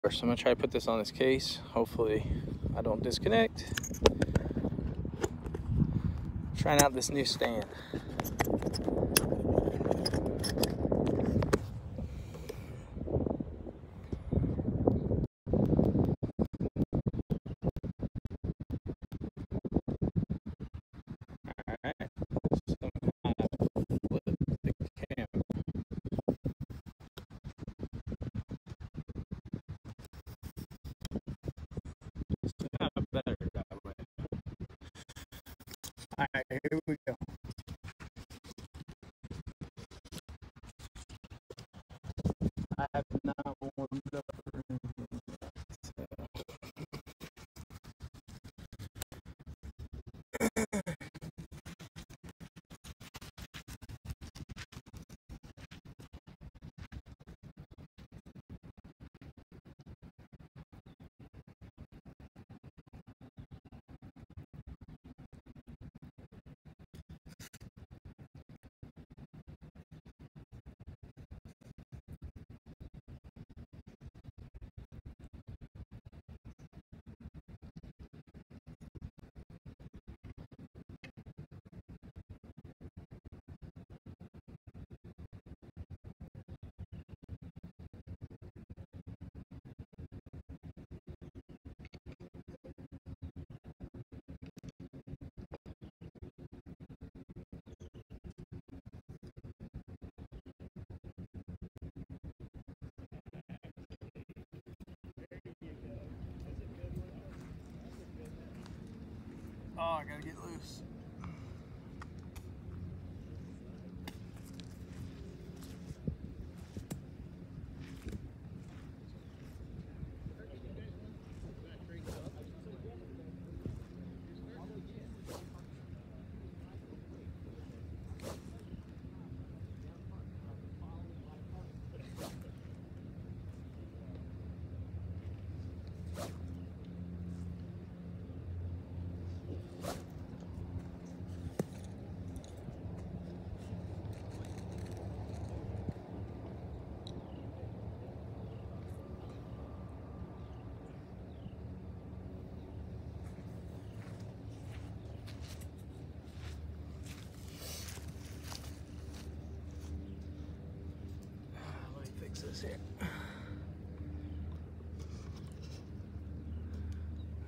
So I'm gonna try to put this on this case. Hopefully I don't disconnect. Trying out this new stand. Alright, so I'm gonna flip the camera. It's kind of better that way. Alright, here we go. I have not warmed up or anything. So. Oh, I gotta get loose. Let me fix this here.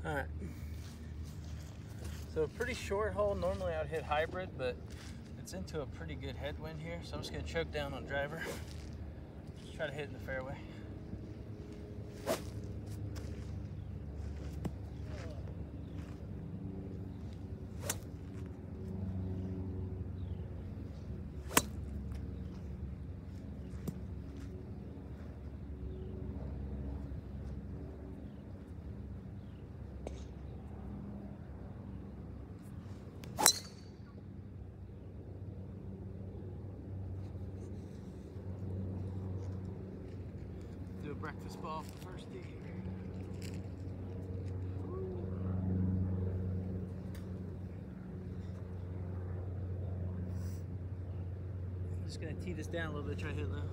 Alright. So a pretty short hole. Normally I'd hit hybrid, but it's into a pretty good headwind here. So I'm just gonna choke down on driver. Just try to hit in the fairway. Do a breakfast ball off the first tee here. I'm just gonna tee this down a little bit, try to hit low.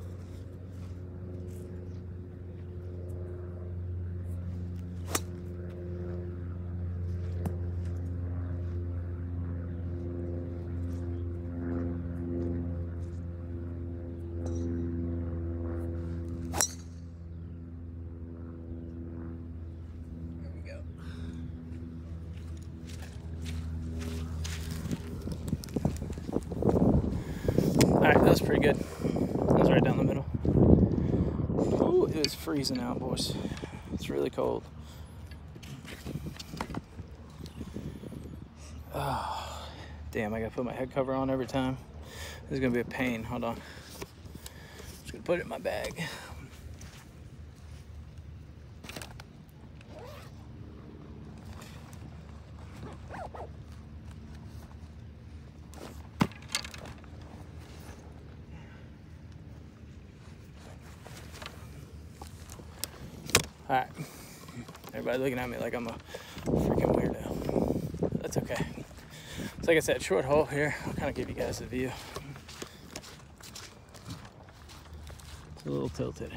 Alright, that was pretty good. That was right down the middle. Ooh, it was freezing out, boys. It's really cold. Oh, damn, I gotta put my head cover on every time. This is gonna be a pain. Hold on. Just gonna put it in my bag. Alright, everybody looking at me like I'm a freaking weirdo. That's okay. So like I said, short hole here. I'll kind of give you guys a view. It's a little tilted.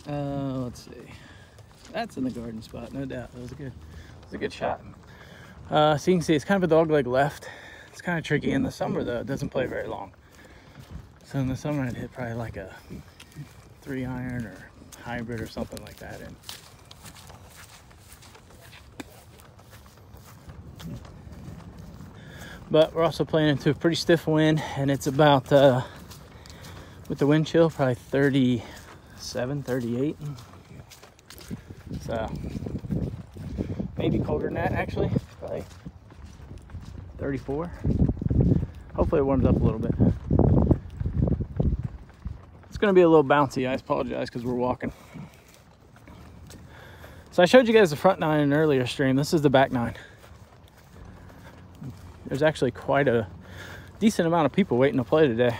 Let's see. That's in the garden spot, no doubt. That was a good shot. So you can see it's kind of a dog leg left. It's kind of tricky in the summer though. It doesn't play very long. So in the summer I'd hit probably like a 3-iron or hybrid or something like that in. But we're also playing into a pretty stiff wind, and it's about with the wind chill probably 37, 38. So maybe colder than that actually, probably 34. Hopefully it warms up a little bit. It's gonna be a little bouncy. I apologize because we're walking. So I showed you guys the front 9 in an earlier stream. This is the back 9. There's actually quite a decent amount of people waiting to play today.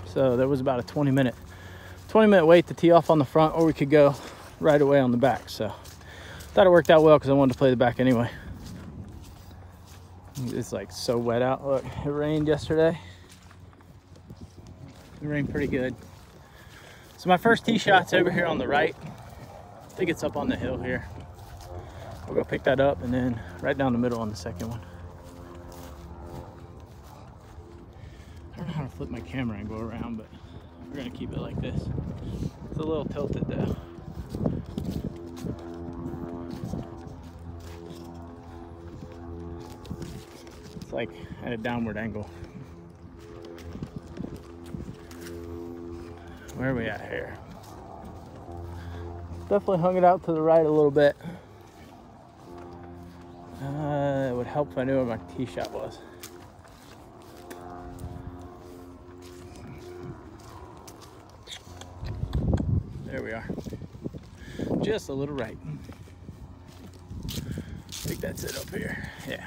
So there was about a 20 minute wait to tee off on the front, or we could go right away on the back. So thought it worked out well because I wanted to play the back anyway. It's like so wet out. Look, it rained yesterday. It rained pretty good. So my first tee shot's over here on the right. I think it's up on the hill here. We'll go pick that up and then right down the middle on the second one. I don't know how to flip my camera and go around, but we're gonna keep it like this. It's a little tilted though. It's like at a downward angle. Where are we at here? Definitely hung it out to the right a little bit. It would help if I knew where my tee shot was. There we are. Just a little right. I think that's it up here. Yeah.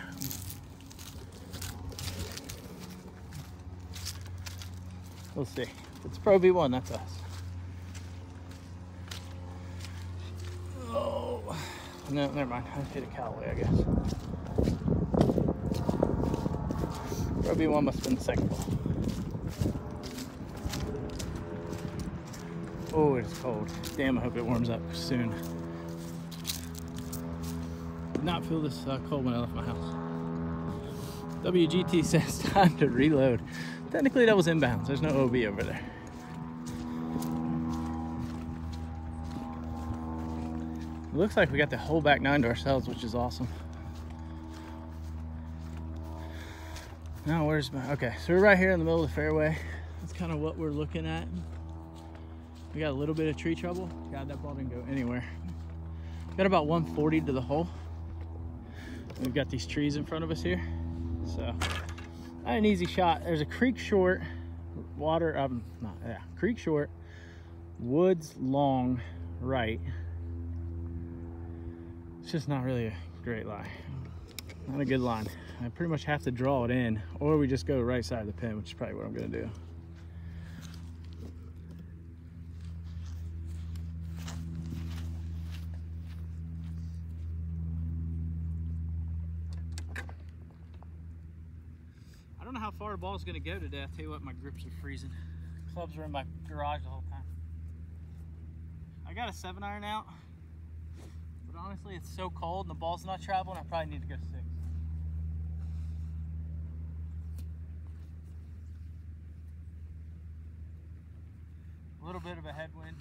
We'll see. If it's Pro V1, that's us. Oh. No, never mind. I hit a Callaway, I guess. Pro V1 must have been the second ball. Oh, it's cold. Damn, I hope it warms up soon. Did not feel this cold when I left my house. WGT says time to reload. Technically that was inbounds. There's no OB over there. It looks like we got the whole back 9 to ourselves, which is awesome. Now where's my, okay, so we're right here in the middle of the fairway. That's kind of what we're looking at. We got a little bit of tree trouble. God, that ball didn't go anywhere. Got about 140 to the hole. We've got these trees in front of us here. So, not an easy shot. There's a creek short, creek short, woods long right. It's just not really a great lie. Not a good line. I pretty much have to draw it in, or we just go right side of the pin, which is probably what I'm gonna do. I don't know how far the ball's gonna go today. I'll tell you what, my grips are freezing. Clubs were in my garage the whole time. I got a 7-iron out, but honestly it's so cold and the ball's not traveling, I probably need to go 6. A little bit of a headwind.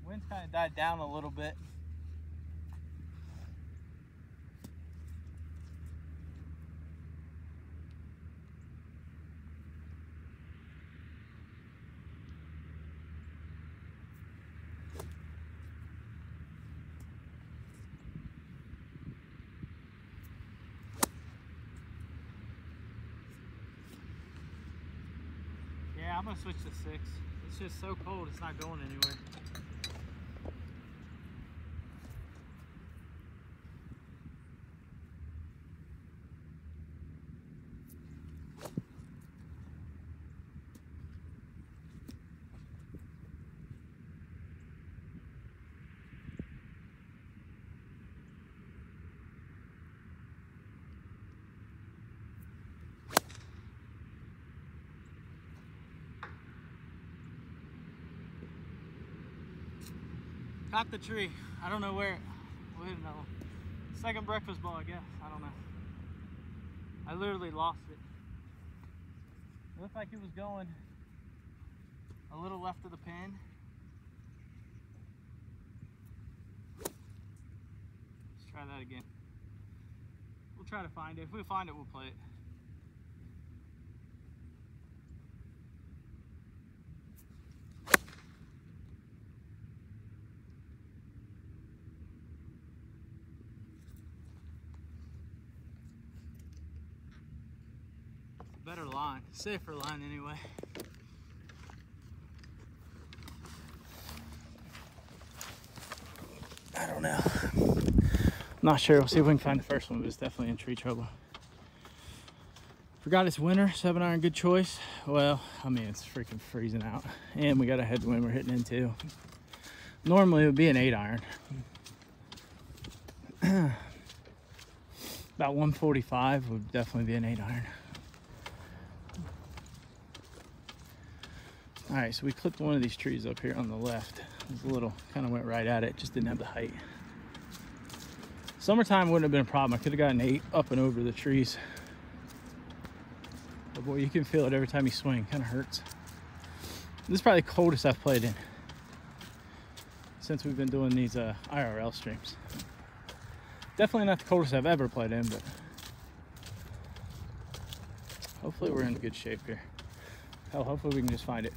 Wind's kind of died down a little bit. Yeah, I'm gonna switch to 6. It's just so cold, it's not going anywhere. Caught the tree. I don't know where. Wait, no. Second breakfast ball, I guess. I don't know. I literally lost it. It looked like it was going a little left of the pin. Let's try that again. We'll try to find it. If we find it, we'll play it. Better line, safer line anyway. I don't know. I'm not sure. We'll see if we can find the first one, but it's definitely in tree trouble. Forgot it's winter. 7-iron, good choice. Well, I mean, it's freaking freezing out, and we got a headwind we're hitting into. Normally it would be an 8-iron. About 145 would definitely be an 8-iron. All right, so we clipped one of these trees up here on the left. It was a little, kind of went right at it, just didn't have the height. Summertime wouldn't have been a problem. I could have gotten 8 up and over the trees. But boy, you can feel it every time you swing. Kind of hurts. This is probably the coldest I've played in since we've been doing these IRL streams. Definitely not the coldest I've ever played in, but hopefully we're in good shape here. Hell, hopefully we can just find it.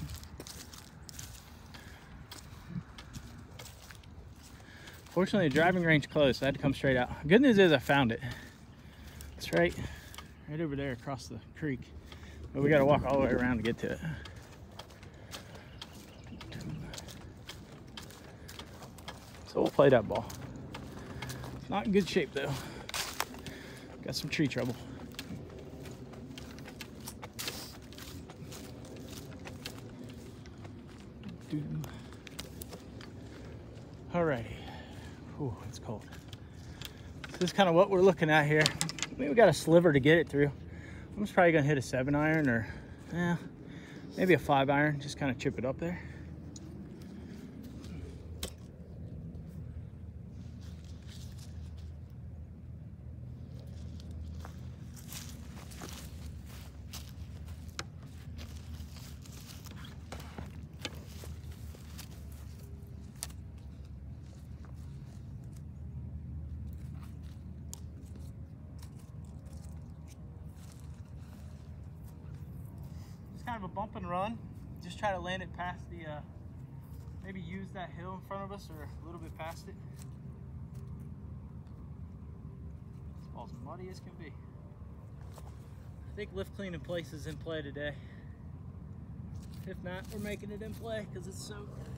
Fortunately, the driving range closed, so I had to come straight out. Good news is I found it. It's right over there across the creek. But we got to walk all the way around to get to it. So we'll play that ball. It's not in good shape though. Got some tree trouble. Alrighty. Ooh, it's cold. So this is kind of what we're looking at here. I think we got a sliver to get it through. I'm just probably gonna hit a 7-iron or maybe a 5-iron, just kind of chip it up there. Kind of a bump and run. Just try to land it past the maybe use that hill in front of us or a little bit past it. This ball's muddy as can be. I think lift clean in place is in play today. If not, we're making it in play because it's soaked.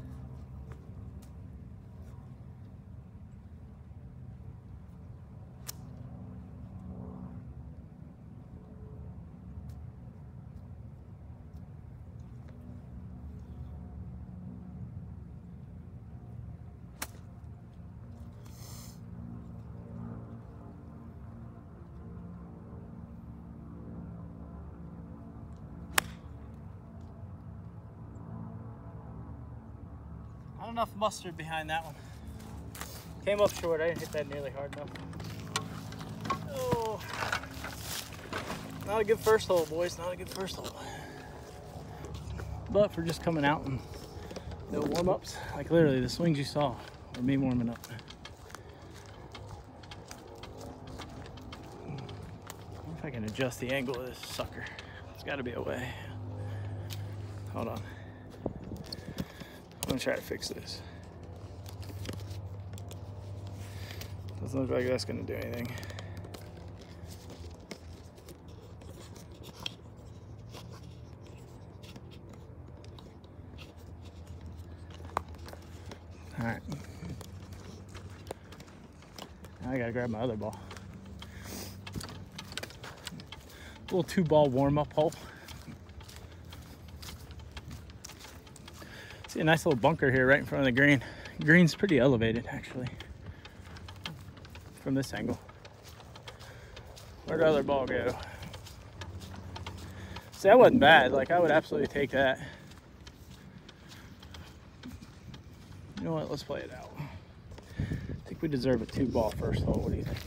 Not enough mustard behind that one. Came up short. I didn't hit that nearly hard enough. Oh, not a good first hole, boys. Not a good first hole. But for just coming out and no warm-ups, like literally the swings you saw were me warming up. I wonder if I can adjust the angle of this sucker. There's got to be a way. Hold on. I'm gonna try to fix this. Doesn't look like that's gonna do anything. All right. Now I gotta grab my other ball. A little 2-ball warm-up hole. See a nice little bunker here right in front of the green. Green's pretty elevated actually from this angle. Where'd the other ball go? See, that wasn't bad. Like, I would absolutely take that. You know what? Let's play it out. I think we deserve a 2-ball first hole. What do you think?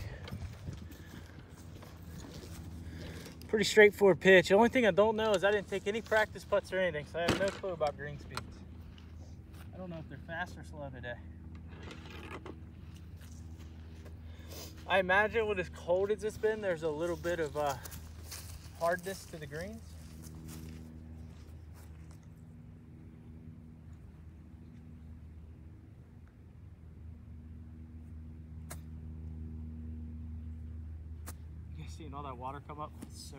Pretty straightforward pitch. The only thing I don't know is I didn't take any practice putts or anything, so I have no clue about green speeds. I don't know if they're fast or slow today. I imagine with as cold as it's been, there's a little bit of hardness to the greens. You guys seeing all that water come up? It's so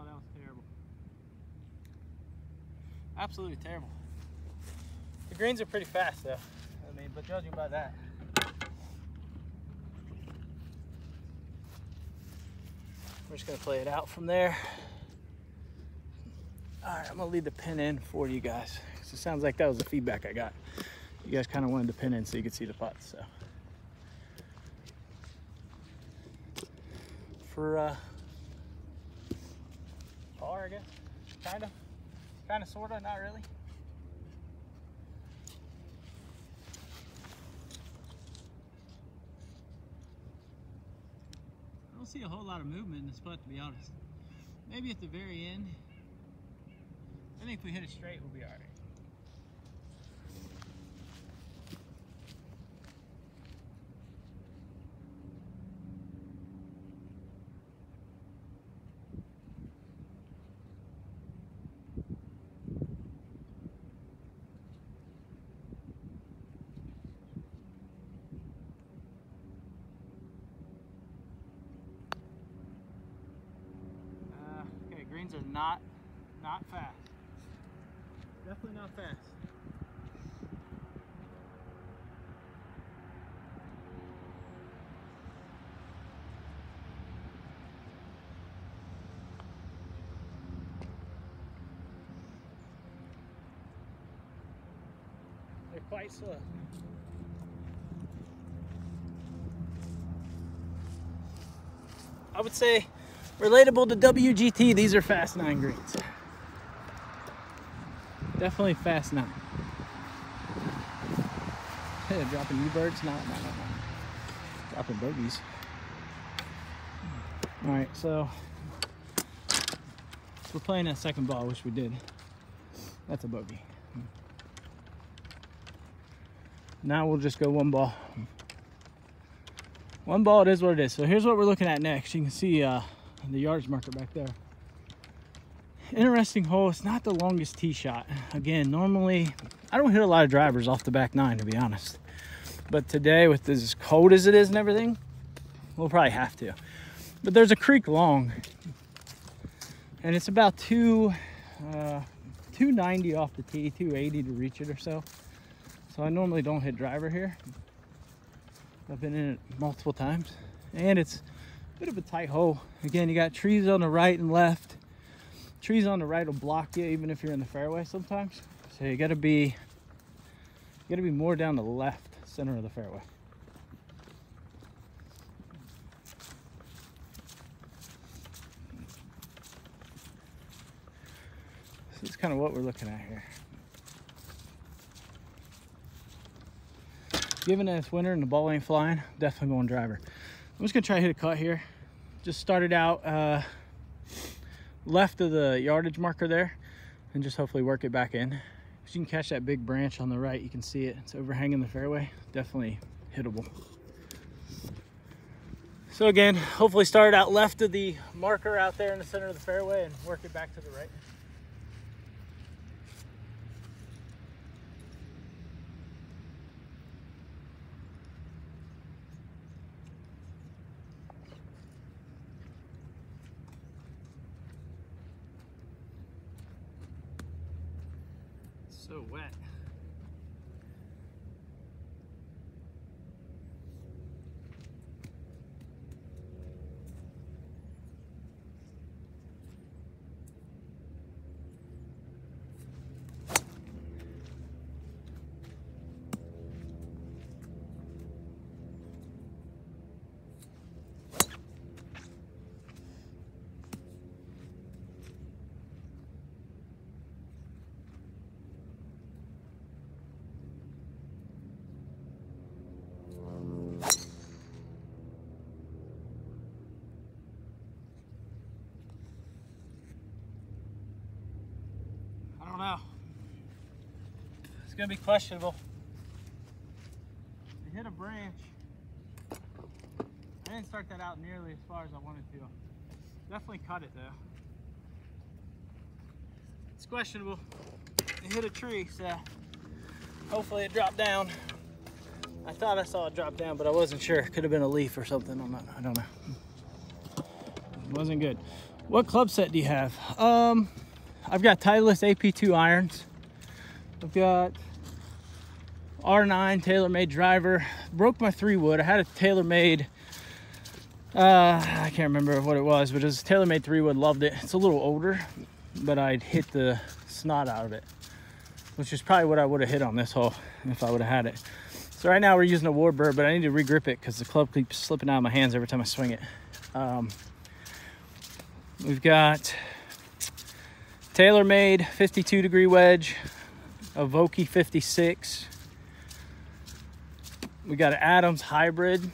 that was terrible. Absolutely terrible. The greens are pretty fast though. I mean, but judging by that. We're just gonna play it out from there. All right, I'm gonna leave the pin in for you guys. It sounds like that was the feedback I got. You guys kind of wanted the pin in so you could see the putts, so. For par, I guess. Kind of, sorta, not really. I don't see a whole lot of movement in this putt, to be honest. Maybe at the very end. I think if we hit it straight, we'll be all right. Greens are not fast. Definitely not fast. They're quite slow. I would say relatable to WGT, these are fast 9 greens. Definitely fast 9. Hey, dropping U-birds? No. Dropping bogeys. All right, so we're playing that second ball, which we did. That's a bogey. Now we'll just go 1 ball. 1 ball, it is what it is. So here's what we're looking at next. You can see the yardage marker back there. Interesting hole. It's not the longest tee shot. Again, normally I don't hit a lot of drivers off the back 9, to be honest, but today with as cold as it is and everything, we'll probably have to. But there's a creek long and it's about 290 off the tee, 280 to reach it or so. So I normally don't hit driver here. I've been in it multiple times and it's a bit of a tight hole. Again, you got trees on the right and left. Trees on the right will block you even if you're in the fairway sometimes. So you gotta be more down the left center of the fairway. So it's kind of what we're looking at here. Given that it's winter and the ball ain't flying, definitely going driver. I'm just gonna try to hit a cut here. Just started out left of the yardage marker there and just hopefully work it back in. If you can catch that big branch on the right, you can see it. It's overhanging the fairway. Definitely hittable. So again, hopefully start out left of the marker out there in the center of the fairway and work it back to the right. So wet. It's gonna be questionable. It hit a branch. I didn't start that out nearly as far as I wanted to. Definitely cut it though. It's questionable. It hit a tree, so hopefully it dropped down. I thought I saw it drop down, but I wasn't sure. Could have been a leaf or something. I don't know. It wasn't good. What club set do you have? I've got Titleist AP2 irons. I've got R9 TaylorMade driver. Broke my 3-wood. I had a TaylorMade, I can't remember what it was, but it was TaylorMade 3-wood. Loved it. It's a little older, but I'd hit the snot out of it, which is probably what I would have hit on this hole if I would have had it. So right now we're using a Warbird, but I need to regrip it because the club keeps slipping out of my hands every time I swing it. We've got TaylorMade 52-degree wedge, a Vokey 56. We got an Adams hybrid,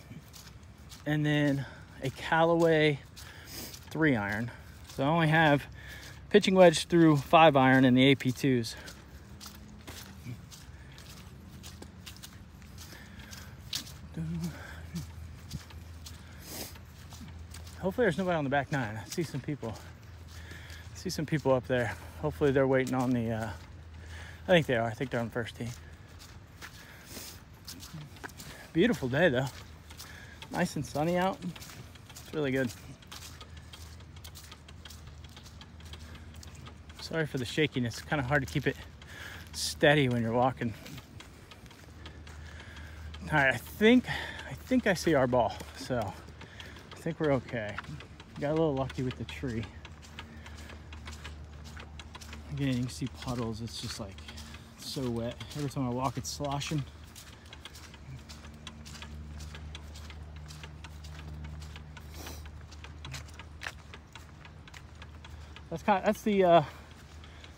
and then a Callaway 3-iron. So I only have pitching wedge through 5-iron in the AP2s. Hopefully there's nobody on the back 9. I see some people. I see some people up there. Hopefully they're waiting on the, I think they are. I think they're on first tee. Beautiful day though. Nice and sunny out. It's really good. Sorry for the shakiness. It's kind of hard to keep it steady when you're walking. All right, I think I see our ball, so I think we're okay. Got a little lucky with the tree. Again, you can see puddles. It's just like so wet. Every time I walk, it's sloshing.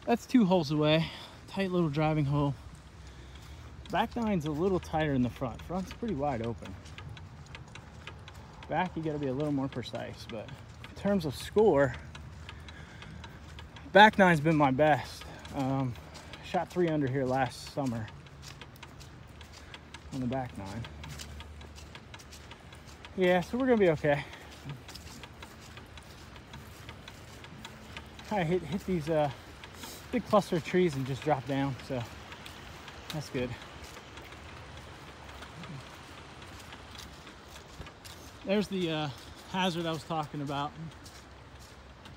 That's 2 holes away. Tight little driving hole. Back 9's a little tighter in the front. Front's pretty wide open. Back, you gotta be a little more precise, but in terms of score, back 9's been my best. Shot 3 under here last summer on the back 9. Yeah, so we're gonna be okay. Kind of hit these big cluster of trees and just drop down, so that's good. There's the hazard I was talking about.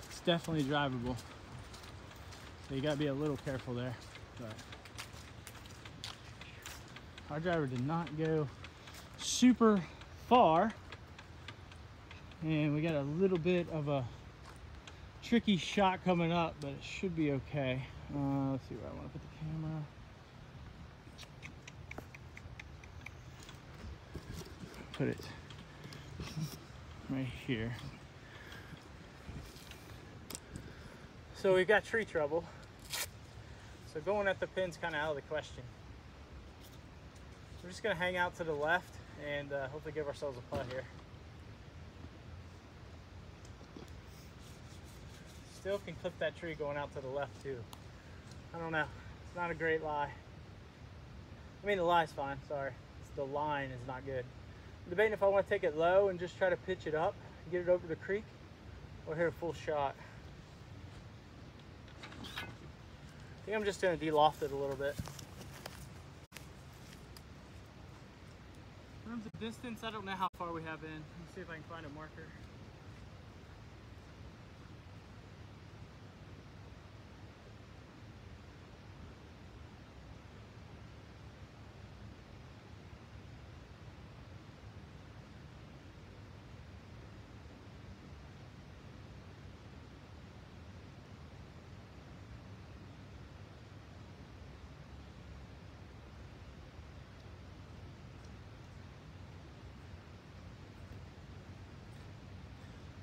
It's definitely drivable, so you gotta be a little careful there. But our driver did not go super far, and we got a little bit of a tricky shot coming up, but it should be okay. Let's see where I want to put the camera. Put it right here. So we've got tree trouble. So going at the pin's kind of out of the question. We're just gonna hang out to the left and hopefully give ourselves a putt here. Still can clip that tree going out to the left too. I don't know. It's not a great lie. I mean, the lie's fine, sorry. It's the line is not good. I'm debating if I want to take it low and just try to pitch it up and get it over the creek, or hit a full shot. I think I'm just going to de-loft it a little bit. In terms of distance, I don't know how far we have in. Let me see if I can find a marker.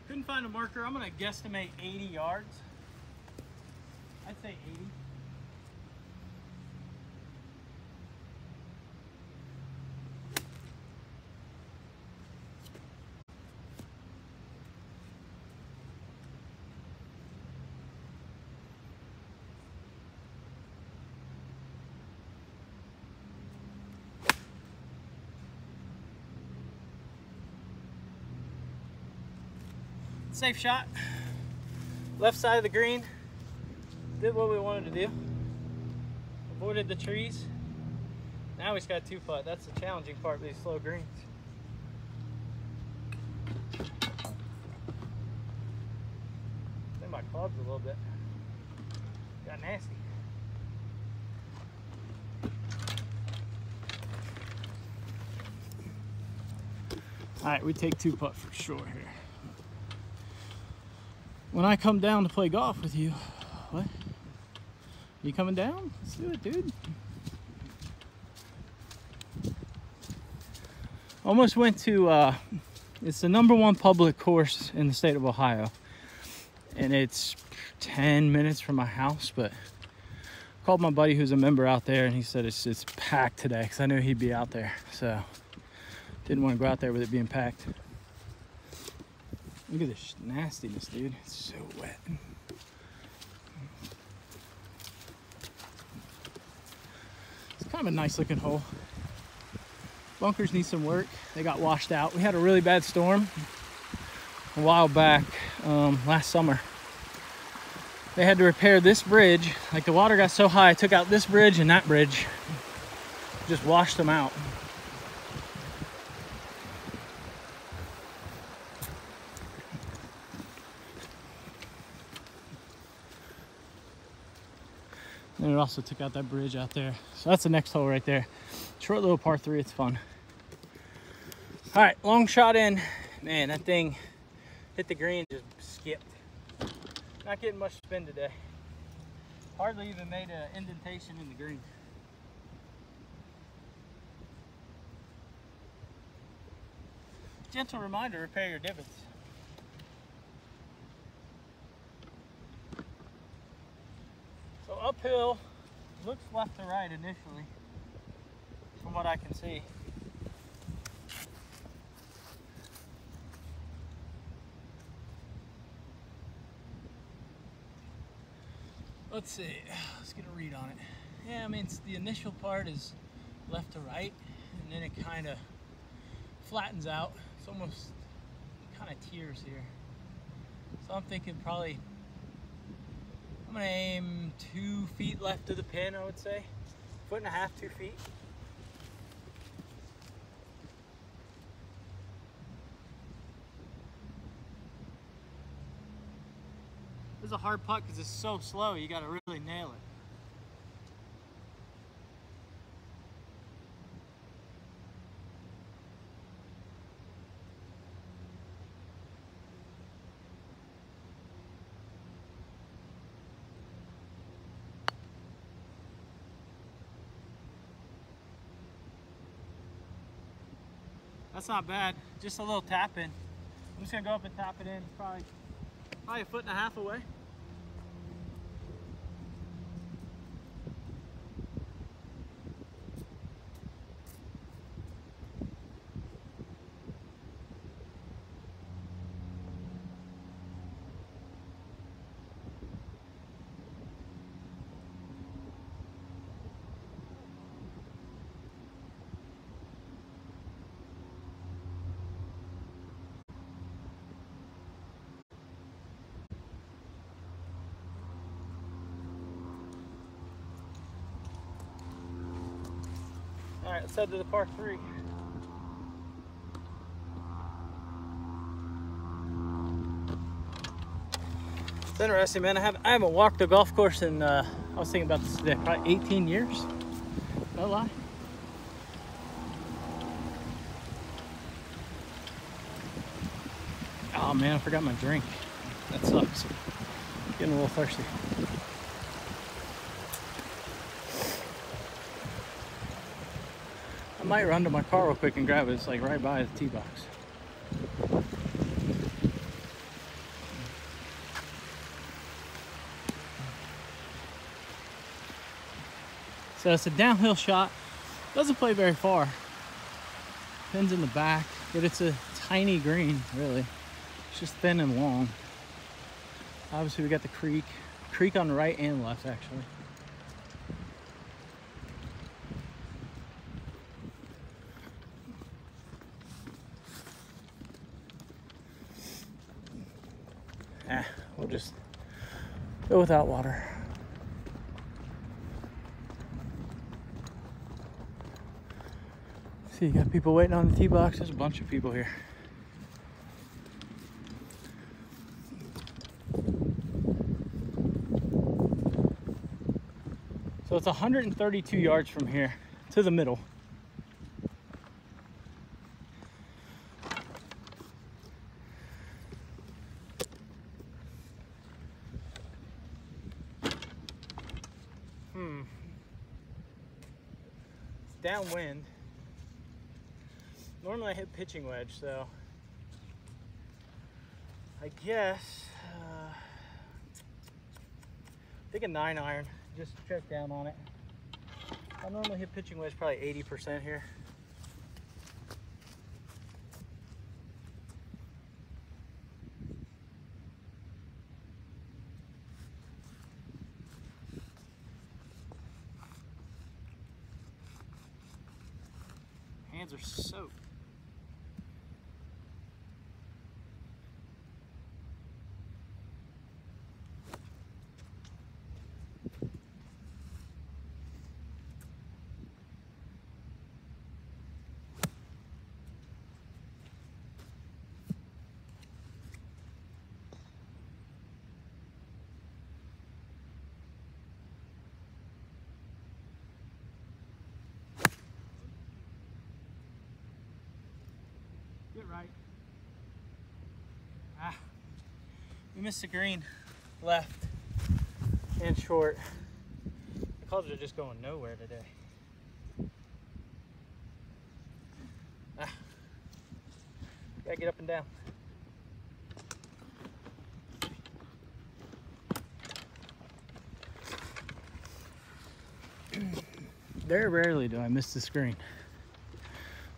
Couldn't find a marker. I'm going to guesstimate 80 yards. I'd say 80. Safe shot. Left side of the green. Did what we wanted to do. Avoided the trees. Now we just got 2-putt. That's the challenging part of these slow greens. I think my club's a little bit. Got nasty. All right, we take 2-putt for sure here. When I come down to play golf with you, what? You coming down? Let's do it, dude. Almost went to, it's the #1 public course in the state of Ohio. And it's 10 minutes from my house, but I called my buddy who's a member out there and he said it's packed today because I knew he'd be out there. So didn't want to go out there with it being packed. Look at this nastiness, dude. It's so wet. It's kind of a nice looking hole. Bunkers need some work. They got washed out. We had a really bad storm a while back, last summer. They had to repair this bridge. Like the water got so high, I took out this bridge and that bridge. Just washed them out. And it also took out that bridge out there. So that's the next hole right there. Short little par 3, it's fun. All right, long shot in. Man, that thing hit the green, just skipped. Not getting much spin today. Hardly even made an indentation in the green. Gentle reminder, repair your divots. So uphill, looks left to right initially, from what I can see. Let's see, let's get a read on it. Yeah, I mean, the initial part is left to right, and then it kind of flattens out. It's almost kind of tears here. So I'm thinking probably, I'm gonna aim 2 feet left of the pin, I would say. 1.5 feet, 2 feet. This is a hard putt because it's so slow, you gotta really nail it. That's not bad, just a little tap in. I'm just gonna go up and tap it in, probably 1.5 feet away. All right, let's head to the par 3. It's interesting, man. I haven't walked a golf course in, I was thinking about this today, probably 18 years. No lie. Oh man, I forgot my drink. That sucks. Getting a little thirsty. I might run to my car real quick and grab it. It's like right by the tee box. So it's a downhill shot. Doesn't play very far. Pins in the back, but it's a tiny green, really. It's just thin and long. Obviously we got the creek on the right and left actually. we'll just go without water. See, you got people waiting on the tee box. There's a bunch of people here. So it's 132 yards from here to the middle. It's downwind. Normally I hit pitching wedge, so I guess I think a 9-iron. Just check down on it. I normally hit pitching wedge probably 80% here. Hands are soaked. Get right. We missed the green left and short. The clubs are just going nowhere today. Gotta get up and down. Very rarely do I miss the screen.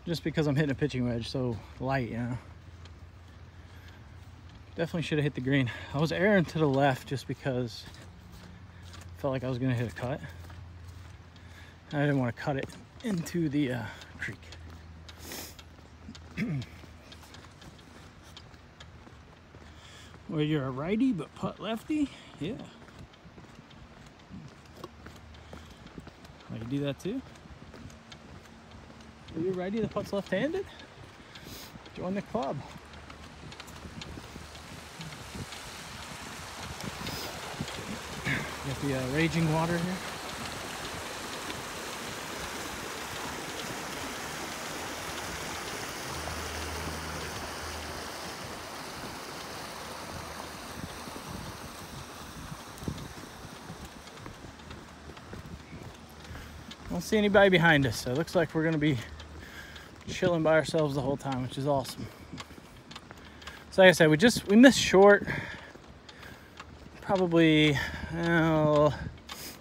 Just because I'm hitting a pitching wedge so light, you know. Definitely should have hit the green. I was erring to the left just because I felt like I was gonna hit a cut. I didn't want to cut it into the creek. Well, you're a righty but putt lefty? Yeah. Well, you do that too? Are you righty that putt's left-handed? Join the club. Got the raging water here. Don't see anybody behind us, so it looks like we're gonna be chilling by ourselves the whole time, which is awesome. So like I said, we missed short, probably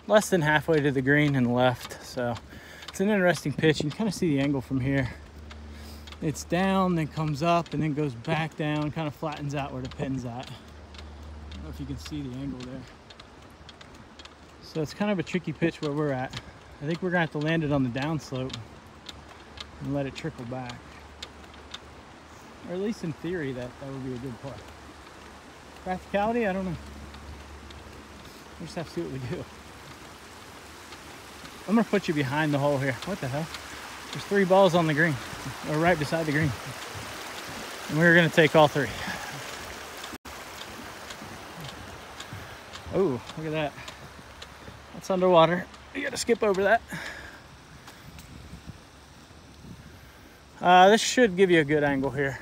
less than halfway to the green and left. So it's an interesting pitch. You can kind of see the angle from here. It's down, then comes up, and then goes back down, kind of flattens out where the pin's at. I don't know if you can see the angle there. So it's kind of a tricky pitch where we're at. I think we're gonna have to land it on the downslope and let it trickle back. Or at least in theory, that would be a good play. Practicality, I don't know. We'll just have to see what we do. I'm gonna put you behind the hole here. What the hell? There's 3 balls on the green, or right beside the green. And we're gonna take all 3. Oh, look at that. That's underwater. You gotta skip over that. This should give you a good angle here.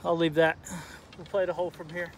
I'll leave that. We'll play the hole from here.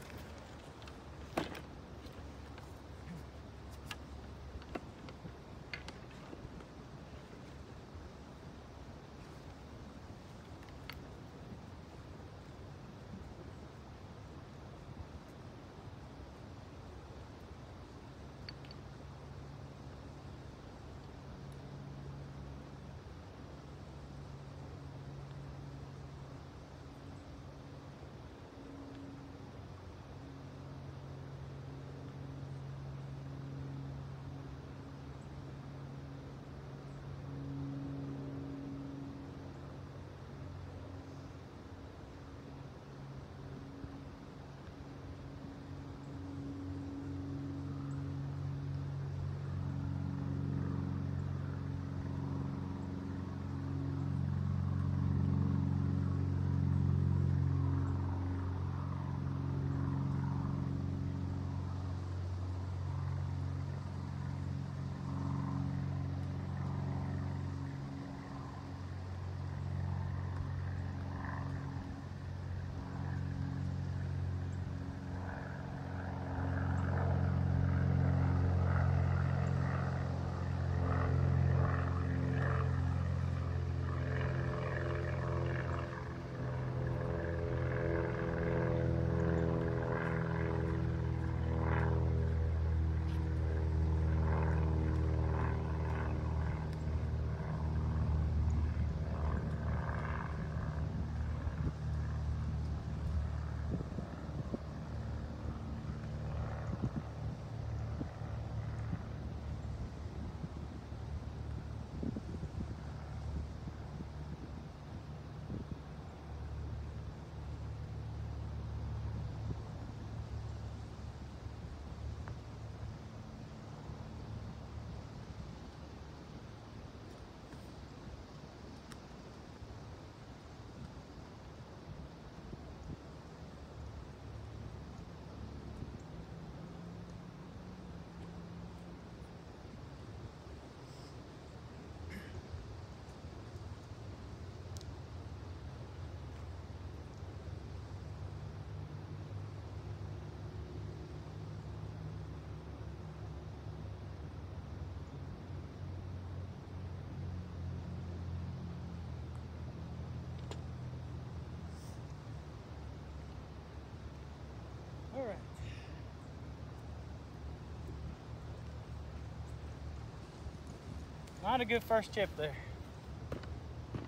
Not a good first chip there.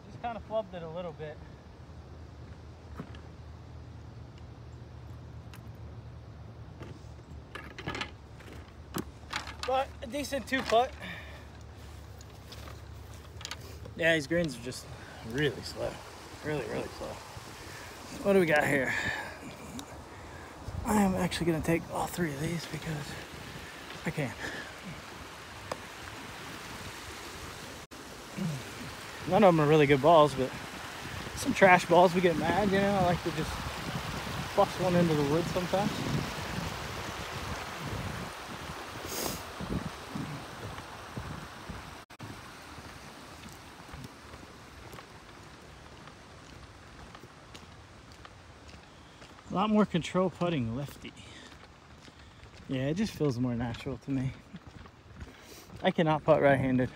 Just kind of flubbed it a little bit. But a decent 2-putt. Yeah, these greens are just really slow. Really, really slow. What do we got here? I am actually gonna take all 3 of these because I can. None of them are really good balls, but some trash balls we get mad, you know. I like to just bust one into the wood sometimes. A lot more control putting lefty. Yeah, it just feels more natural to me. I cannot putt right-handed.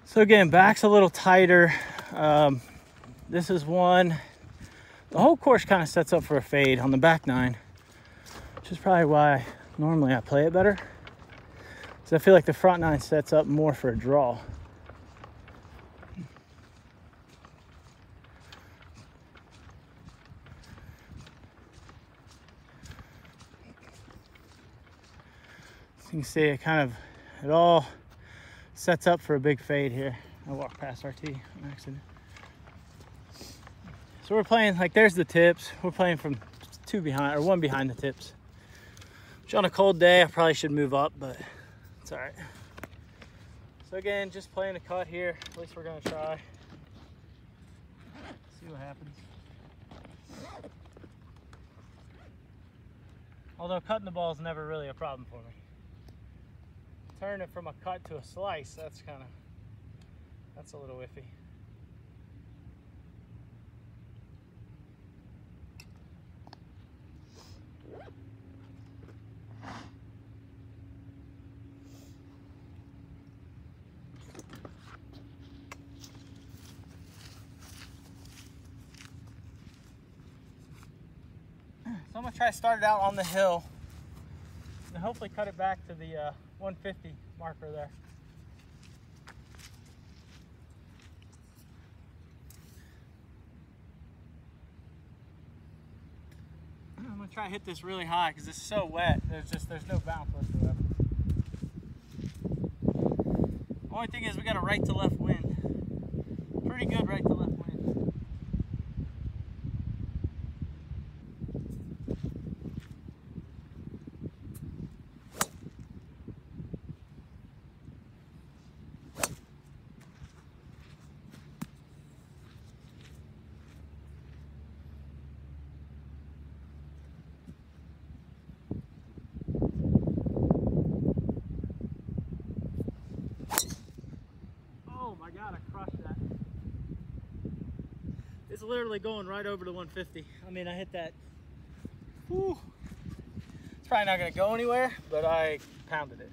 So again, back's a little tighter. This is one. The whole course kind of sets up for a fade on the back 9, which is probably why normally I play it better. So I feel like the front 9 sets up more for a draw. So you can see it all sets up for a big fade here. I walked past our tee on accident. So we're playing, like, there's the tips. We're playing from 2 behind, or 1 behind the tips. Which on a cold day, I probably should move up, but it's all right. So again, just playing a cut here. At least we're gonna try. See what happens. Although cutting the ball is never really a problem for me. Turn it from a cut to a slice, that's a little iffy. So I'm gonna try to start it out on the hill and hopefully cut it back to the 150 marker there. I'm gonna try to hit this really high because it's so wet. There's no bounce whatsoever. Only thing is we got a right to left wind. Pretty good right to left wind. God, I crushed that. It's literally going right over to 150. I mean, I hit that. Whew. It's probably not going to go anywhere, but I pounded it.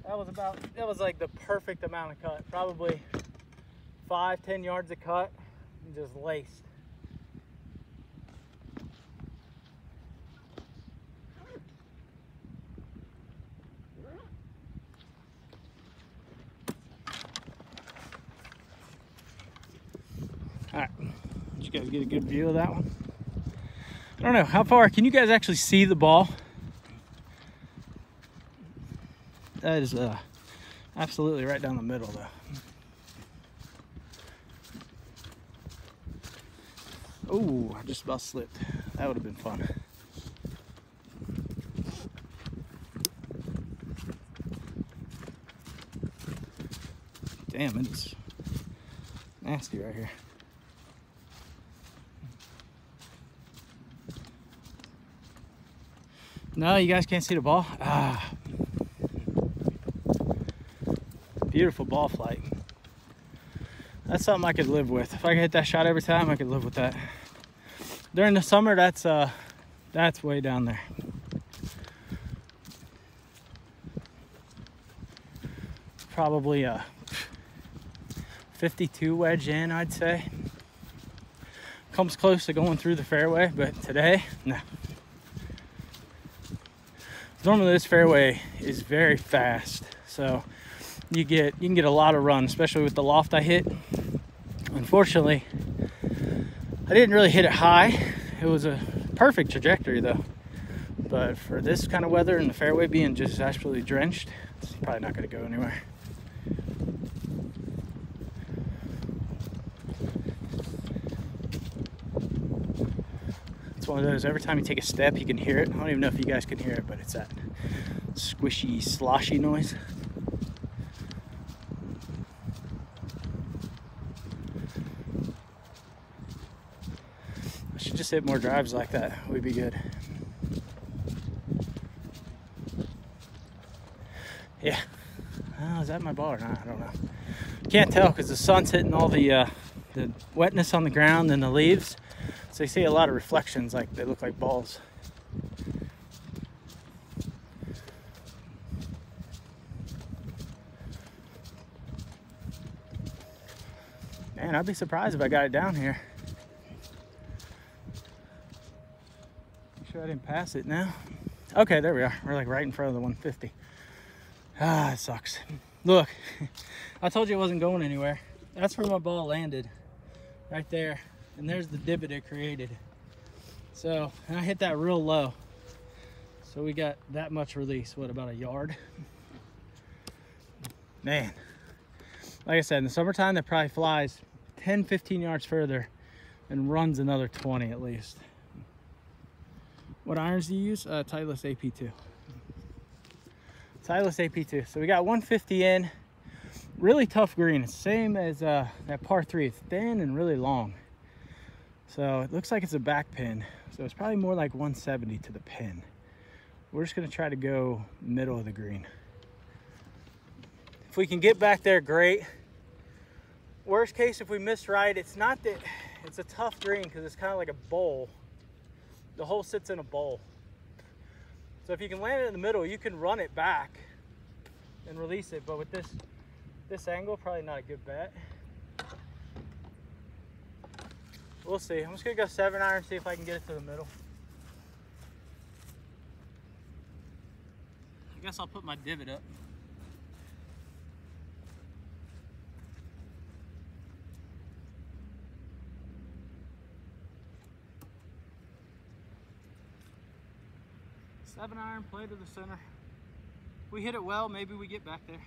That was like the perfect amount of cut. Probably 5-10 yards of cut and just laced. All right, did you guys get a good view of that one? I don't know, how far, can you guys actually see the ball? That is absolutely right down the middle though. Oh, I just about slipped. That would have been fun. Damn, it's nasty right here. No, you guys can't see the ball? Ah. Beautiful ball flight. That's something I could live with. If I could hit that shot every time, I could live with that. During the summer, that's way down there. Probably a 52 wedge in, I'd say. Comes close to going through the fairway, but today, no. Normally this fairway is very fast, so you can get a lot of run, especially with the loft I hit. Unfortunately, I didn't really hit it high. It was a perfect trajectory though, but for this kind of weather and the fairway being just absolutely drenched, it's probably not going to go anywhere. It's one of those, every time you take a step you can hear it. I don't even know if you guys can hear it, but it's that squishy, sloshy noise. I should just hit more drives like that. We'd be good. Yeah. Oh, is that my ball or not? I don't know. Can't tell because the sun's hitting all the wetness on the ground and the leaves. So you see a lot of reflections, like they look like balls. Man, I'd be surprised if I got it down here. Make sure I didn't pass it now. Okay, there we are. We're like right in front of the 150. Ah, it sucks. Look, I told you it wasn't going anywhere. That's where my ball landed, right there. And there's the divot it created. So, and I hit that real low. So we got that much release, what, about a yard? Man, like I said, in the summertime, that probably flies 10, 15 yards further and runs another 20 at least. What irons do you use? Titleist AP2. Titleist AP2. So we got 150 in. Really tough green. It's the same as that par 3. It's thin and really long. So it looks like it's a back pin. So it's probably more like 170 to the pin. We're just gonna try to go middle of the green. If we can get back there, great. Worst case, if we miss right, it's not that, it's a tough green because it's kind of like a bowl. The hole sits in a bowl. So if you can land it in the middle, you can run it back and release it. But with this angle, probably not a good bet. We'll see. I'm just gonna go 7-iron, see if I can get it to the middle. I guess I'll put my divot up. Seven iron, play to the center. If we hit it well, maybe we get back there.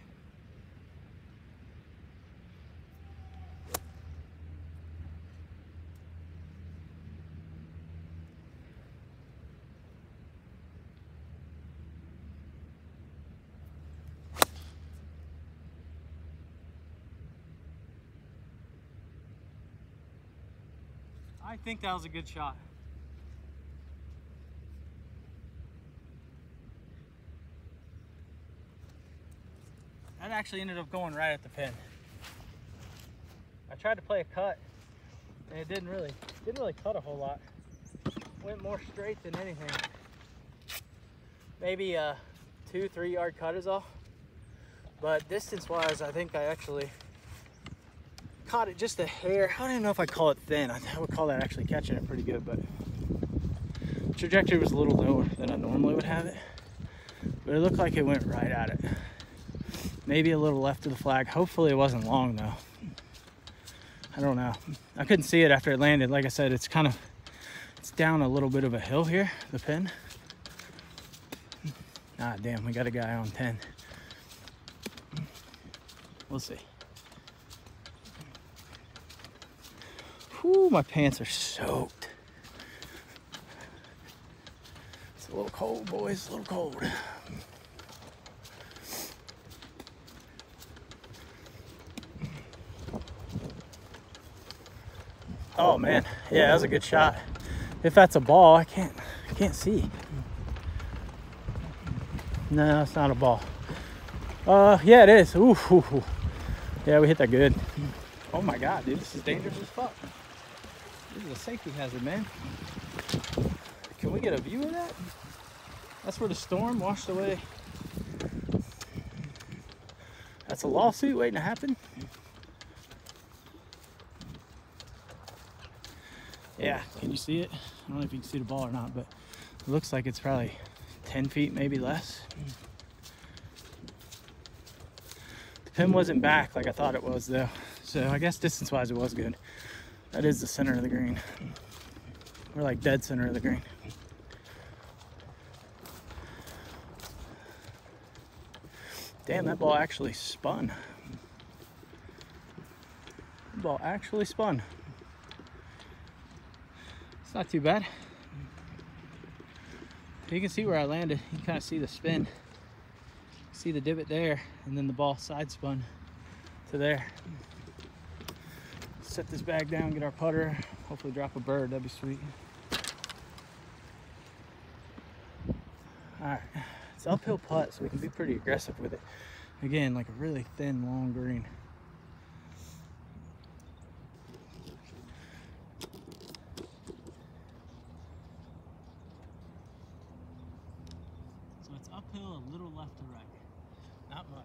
I think that was a good shot. That actually ended up going right at the pin. I tried to play a cut and it didn't really cut a whole lot. Went more straight than anything. Maybe a 2-3 yard cut is all. But distance wise, I think I actually caught it just a hair. I don't even know if I call it thin. I would call that actually catching it pretty good, but the trajectory was a little lower than I normally would have it. But it looked like it went right at it. Maybe a little left of the flag. Hopefully it wasn't long though. I don't know. I couldn't see it after it landed. Like I said, it's down a little bit of a hill here, the pin. Ah, damn, we got a guy on 10. We'll see. Whew, my pants are soaked. It's a little cold, boys, a little cold. Oh man, yeah, that was a good shot. If that's a ball, I can't see. No, it's not a ball. Yeah, it is. Ooh, ooh, ooh. Yeah, we hit that good. Oh my God, dude, this is dangerous as fuck. This is a safety hazard, man. Can we get a view of that? That's where the storm washed away. That's a lawsuit waiting to happen. Yeah, can you see it? I don't know if you can see the ball or not, but it looks like it's probably 10 feet, maybe less. The pin wasn't back like I thought it was though. So I guess distance-wise it was good. That is the center of the green. We're like dead center of the green. Damn, that ball actually spun. The ball actually spun. It's not too bad. You can see where I landed. You can kind of see the spin. See the divot there, and then the ball side spun to there. Set this bag down, get our putter, hopefully drop a bird, that'd be sweet. All right, it's uphill putt, so we can be pretty aggressive with it. Again, like a really thin, long green. So it's uphill a little left to right, not much.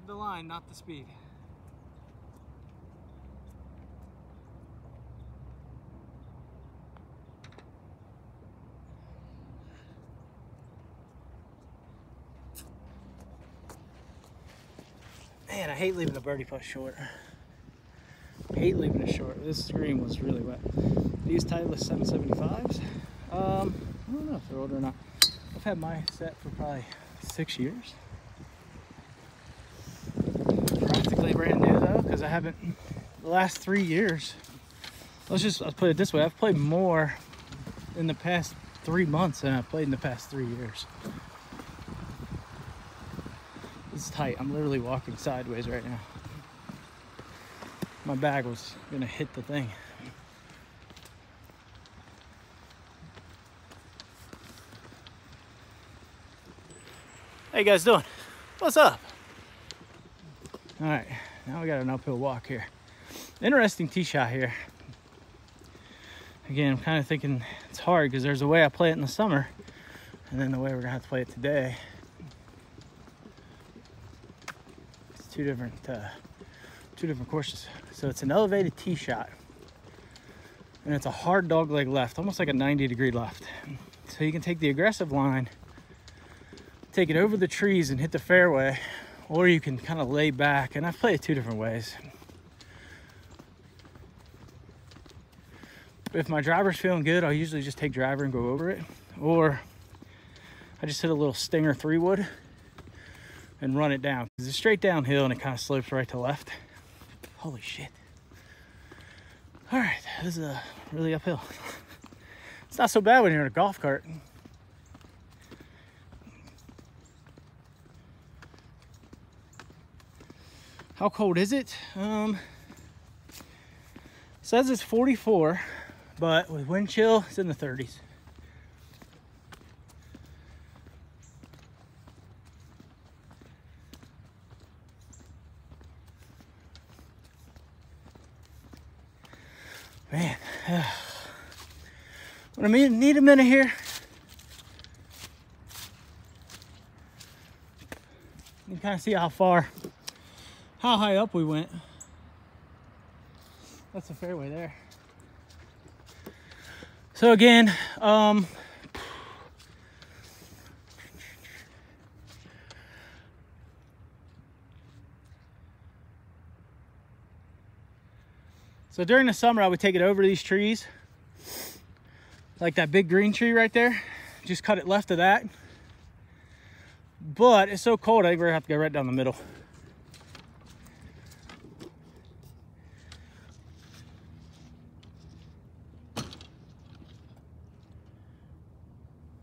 The line, not the speed. Man, I hate leaving a birdie putt short. I hate leaving it short. This green was really wet. These Titleist 775s. I don't know if they're older or not. I've had my set for probably 6 years. Practically brand new though, because I haven't, the last 3 years, let's put it this way, I've played more in the past 3 months than I've played in the past 3 years. It's tight. I'm literally walking sideways right now. My bag was gonna hit the thing. How you guys doing? What's up? All right, now we got an uphill walk here. Interesting tee shot here. Again, I'm kind of thinking it's hard because there's a way I play it in the summer and then the way we're gonna have to play it today. It's two different courses. So it's an elevated tee shot and it's a hard dog leg left, almost like a 90-degree left. So you can take the aggressive line, take it over the trees and hit the fairway, or you can kind of lay back, and I've played it 2 different ways. If my driver's feeling good, I'll usually just take driver and go over it, or I just hit a little stinger 3-wood and run it down. Because it's straight downhill and it kind of slopes right to left. Holy shit. All right, this is really uphill. It's not so bad when you're in a golf cart. How cold is it? Says it's 44, but with wind chill, it's in the 30s. Man, what I mean, need a minute here. You can kind of see how high up we went. That's the fairway there. So again, so during the summer, I would take it over these trees, like that big green tree right there. Just cut it left of that. But it's so cold, I have to go right down the middle.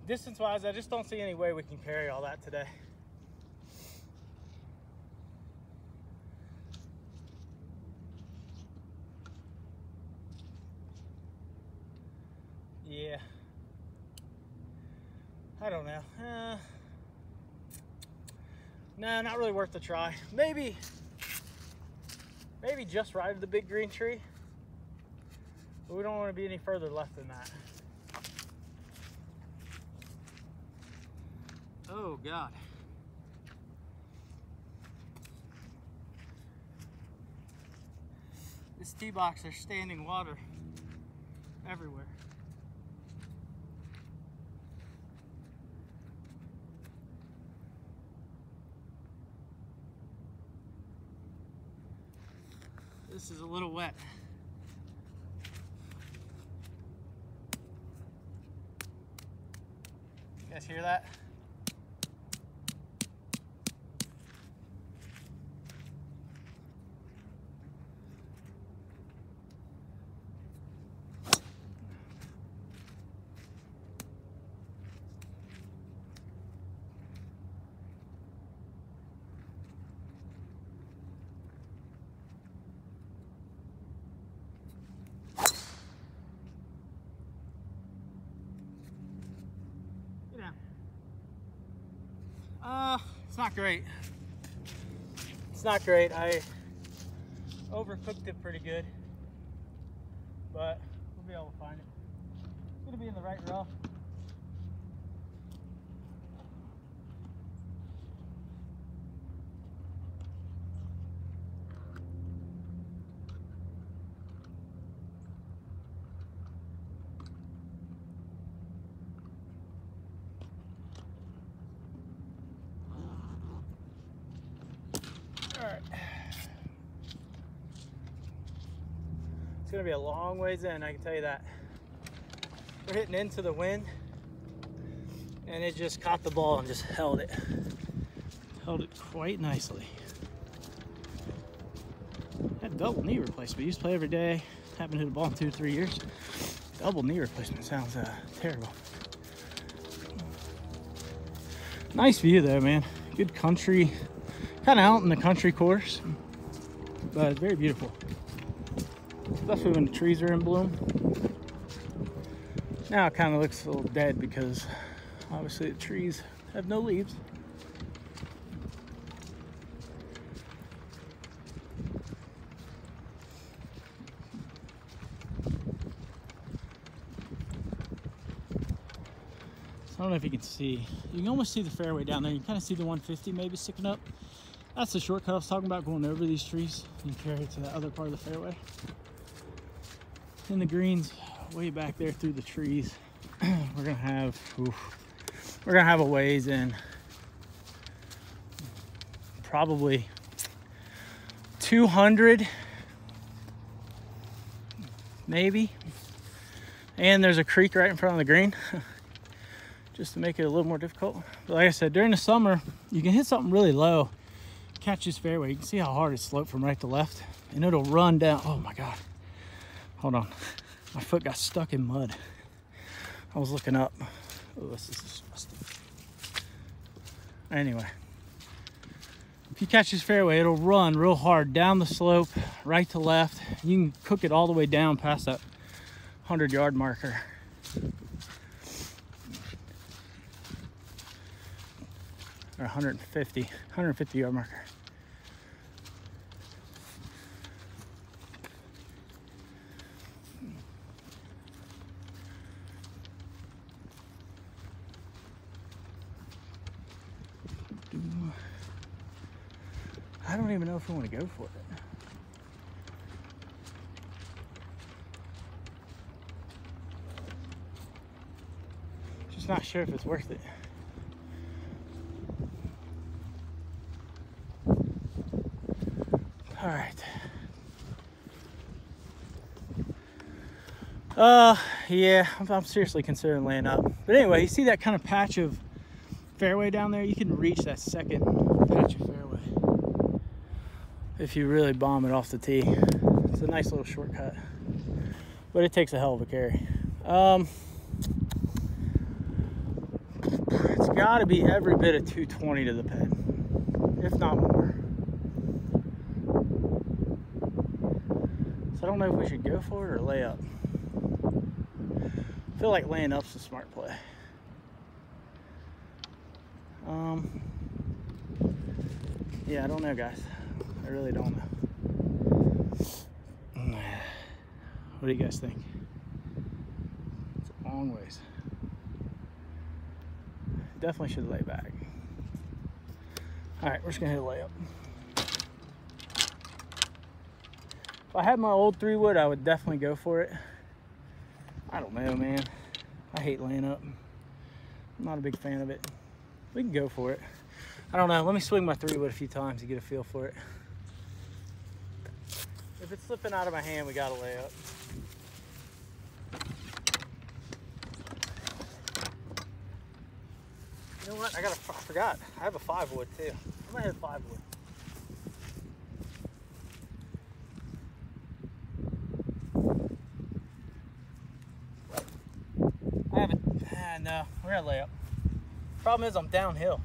distance-wise, I just don't see any way we can carry all that today. Yeah. I don't know. No, not really worth the try. Maybe just right of the big green tree. But we don't want to be any further left than that. Oh God. This tee box, there's standing water everywhere. This is a little wet. You guys hear that? It's not great. It's not great. I overcooked it pretty good, but we'll be able to find it. It's gonna be in the right rough. All right. It's gonna be a long ways in, I can tell you that. We're hitting into the wind, and it just caught the ball and just held it. Held it quite nicely. Had double knee replacement. Used to play every day. Haven't hit a ball in 2 to 3 years. Double knee replacement sounds terrible. Nice view though, man. Good country. Kind of out in the country course, but it's very beautiful, especially when the trees are in bloom. Now it kind of looks a little dead because obviously the trees have no leaves. So I don't know if you can see. You can almost see the fairway down there. You can kind of see the 150 maybe sticking up. That's the shortcut I was talking about, going over these trees and carry it to the other part of the fairway. And the greens way back there through the trees. We're gonna have a ways in. Probably 200, maybe. And there's a creek right in front of the green, just to make it a little more difficult. But like I said, during the summer, you can hit something really low. Catch this fairway, you can see how hard it sloped from right to left, and it'll run down. Oh my God, hold on, my foot got stuck in mud. I was looking up. Oh, this is disgusting. Anyway, if you catch this fairway, it'll run real hard down the slope, right to left. You can cook it all the way down past that 100-yard marker. Or 150-yard marker. I don't even know if I want to go for it. Just not sure if it's worth it. All right. Yeah, I'm seriously considering laying up. But anyway, you see that kind of patch of fairway down there? You can reach that second patch of fairway if you really bomb it off the tee. It's a nice little shortcut, but it takes a hell of a carry. It's got to be every bit of 220 to the pin, if not more. So I don't know if we should go for it or lay up. I feel like laying up's a smart play. Yeah, I don't know, guys. I really don't know. What do you guys think? It's a long ways. Definitely should lay back. All right, we're just gonna hit a layup. If I had my old 3-wood, I would definitely go for it. I don't know, man. I hate laying up. I'm not a big fan of it. We can go for it. I don't know. Let me swing my 3-wood a few times to get a feel for it. If it's slipping out of my hand, we gotta lay up. You know what? I forgot. I have a 5-wood too. I'm gonna hit 5-wood. I have it. No, we're gonna lay up. Problem is, I'm downhill.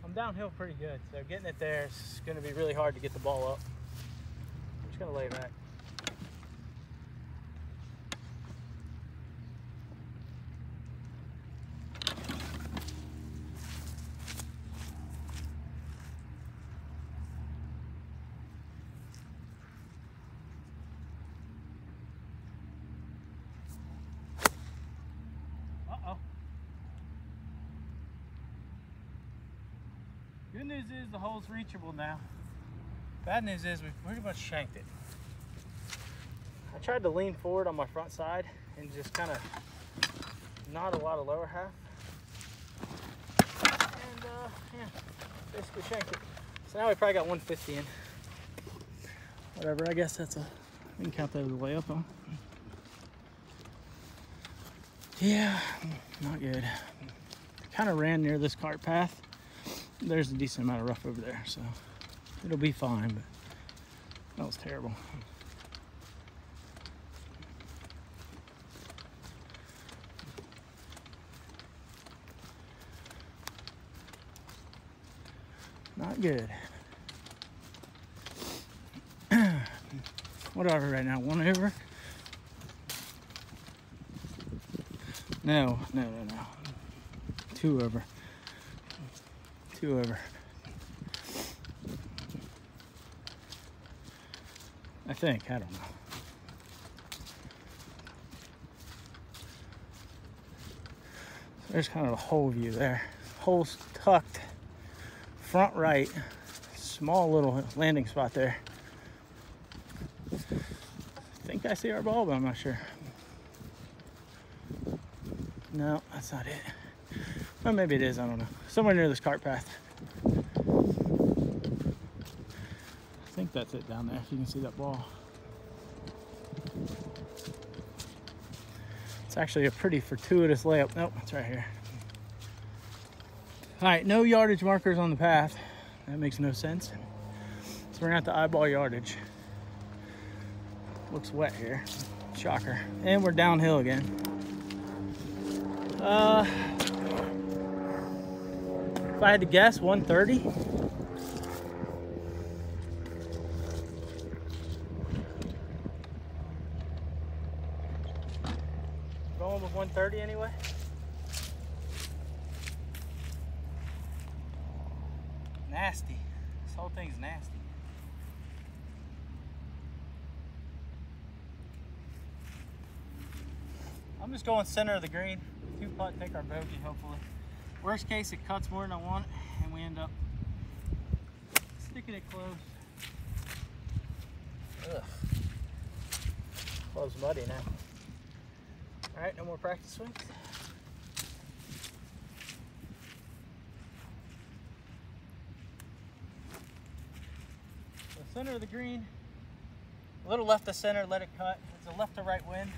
I'm downhill pretty good, so getting it there is gonna be really hard to get the ball up. I'm just gonna lay back. Uh-oh. Good news is the hole's reachable now. Bad news is we pretty much shanked it. I tried to lean forward on my front side and just kind of not a lot of lower half. And yeah, basically shanked it. So now we probably got 150 in. Whatever, I guess that's we can count that as a layup, huh? Yeah, not good. Kind of ran near this cart path. There's a decent amount of rough over there, so it'll be fine, but that was terrible. Not good. What are we right now? 1 over? No. 2 over. 2 over. I think, I don't know. There's kind of a hole view there. Hole's tucked front right. Small little landing spot there. I think I see our ball, but I'm not sure. No, that's not it. Well, maybe it is, I don't know. Somewhere near this cart path. I think that's it down there, if you can see that ball. It's actually a pretty fortuitous layup. Nope, it's right here. All right, no yardage markers on the path. That makes no sense. So we're gonna have to eyeball yardage. Looks wet here, shocker. And we're downhill again. If I had to guess, 130. Going with 130 anyway. Nasty. This whole thing's nasty. I'm just going center of the green. 2-putt, take our bogey, hopefully. Worst case, it cuts more than I want, and we end up sticking it close. Ugh. Close muddy now. All right, no more practice swings. So center of the green, a little left to center, let it cut. It's a left to right wind,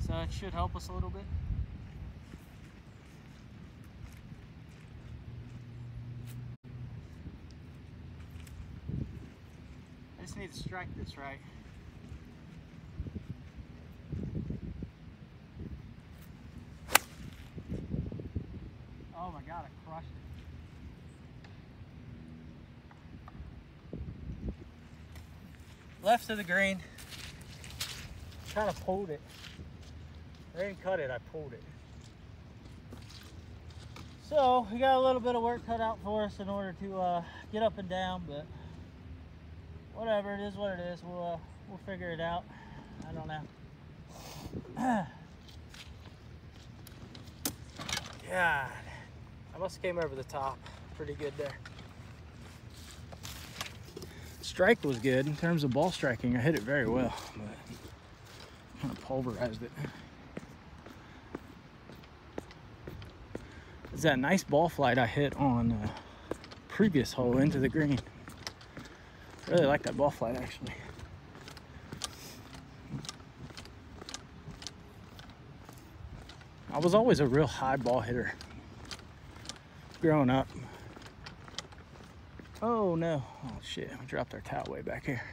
so it should help us a little bit. I just need to strike this right. Oh my God, I crushed it. Left of the green. Kind of pulled it. I didn't cut it, I pulled it. So we got a little bit of work cut out for us in order to get up and down, but whatever, it is what it is. We'll figure it out. I don't know. God, I must have came over the top pretty good there. Strike was good in terms of ball striking. I hit it very well, but kind of pulverized it. It's that nice ball flight I hit on previous hole into the green. I really like that ball flight actually. I was always a real high ball hitter growing up. Oh no, oh shit, we dropped our towel way back here.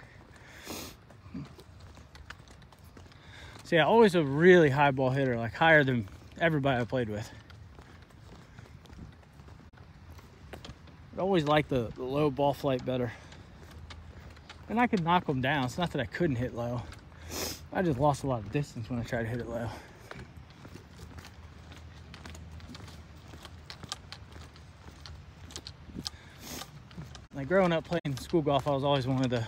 So yeah, always a really high ball hitter, like higher than everybody I played with. I always liked the low ball flight better. And I could knock them down. It's not that I couldn't hit low. I just lost a lot of distance when I tried to hit it low. Like growing up playing school golf, I was always one of the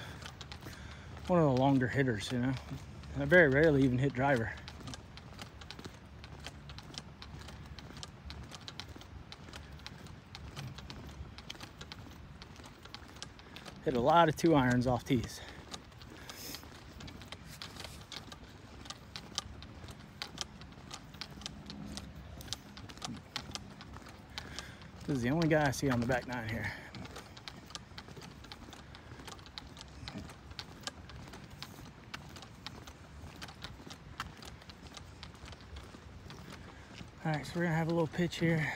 longer hitters, you know. And I very rarely even hit driver. Hit a lot of 2-irons off tees. This is the only guy I see on the back nine here. All right, so we're gonna have a little pitch here.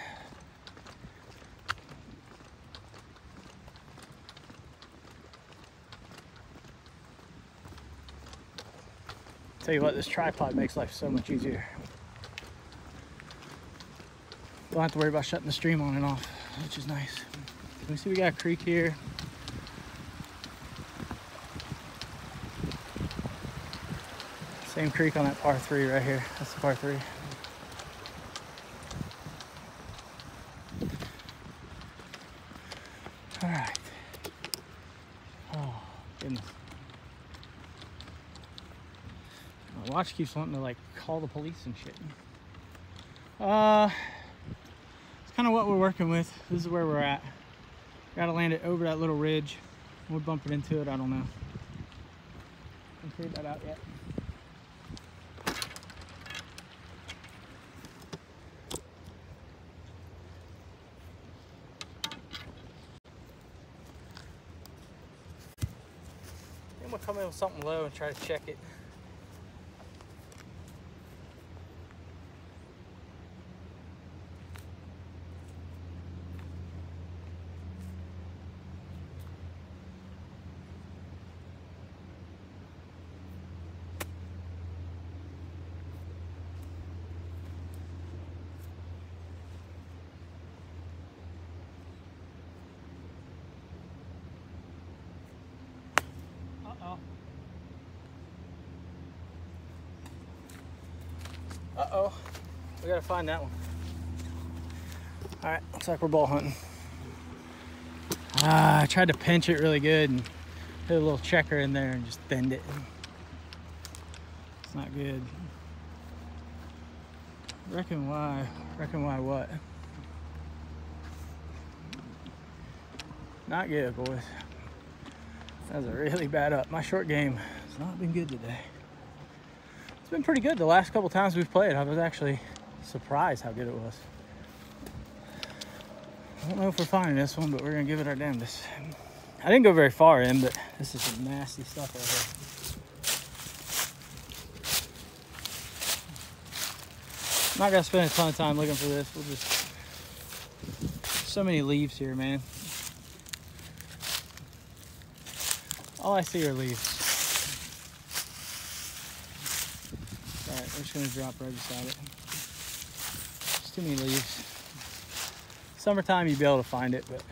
Tell you what, this tripod makes life so much easier. Don't have to worry about shutting the stream on and off, which is nice. Let me see, we got a creek here. Same creek on that par 3 right here. That's the par 3. All right. Oh, goodness. My watch keeps wanting to like call the police and shit. It's kind of what we're working with. This is where we're at. Gotta land it over that little ridge. We'll bump it into it, I don't know. Haven't figured that out yet. Then we'll come in with something low and try to check it. Uh-oh, we gotta find that one. All right, looks like we're ball hunting. I tried to pinch it really good and hit a little checker in there and just bend it. It's not good. Reckon why what? Not good, boys. That was a really bad up. My short game has not been good today. It's been pretty good the last couple times we've played. I was actually surprised how good it was. I don't know if we're finding this one, but we're gonna give it our damnedest. I didn't go very far in, but this is some nasty stuff over here. I'm not gonna spend a ton of time looking for this. We'll just, so many leaves here, man. All I see are leaves. Alright, we're just gonna drop right beside it. Just too many leaves. Summertime, you'd be able to find it, but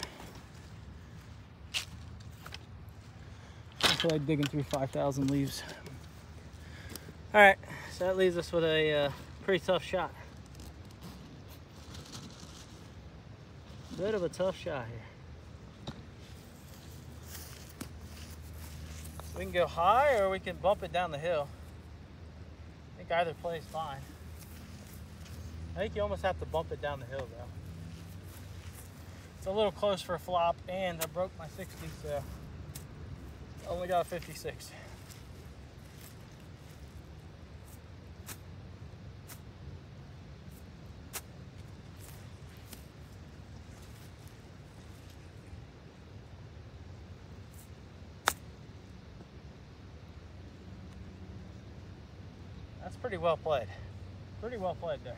I feel like digging through 5,000 leaves. All right, so that leaves us with a pretty tough shot. Bit of a tough shot here. We can go high or we can bump it down the hill. I think either play is fine. I think you almost have to bump it down the hill though. It's a little close for a flop, and I broke my 60, so I only got a 56. That's pretty well played. Pretty well played there.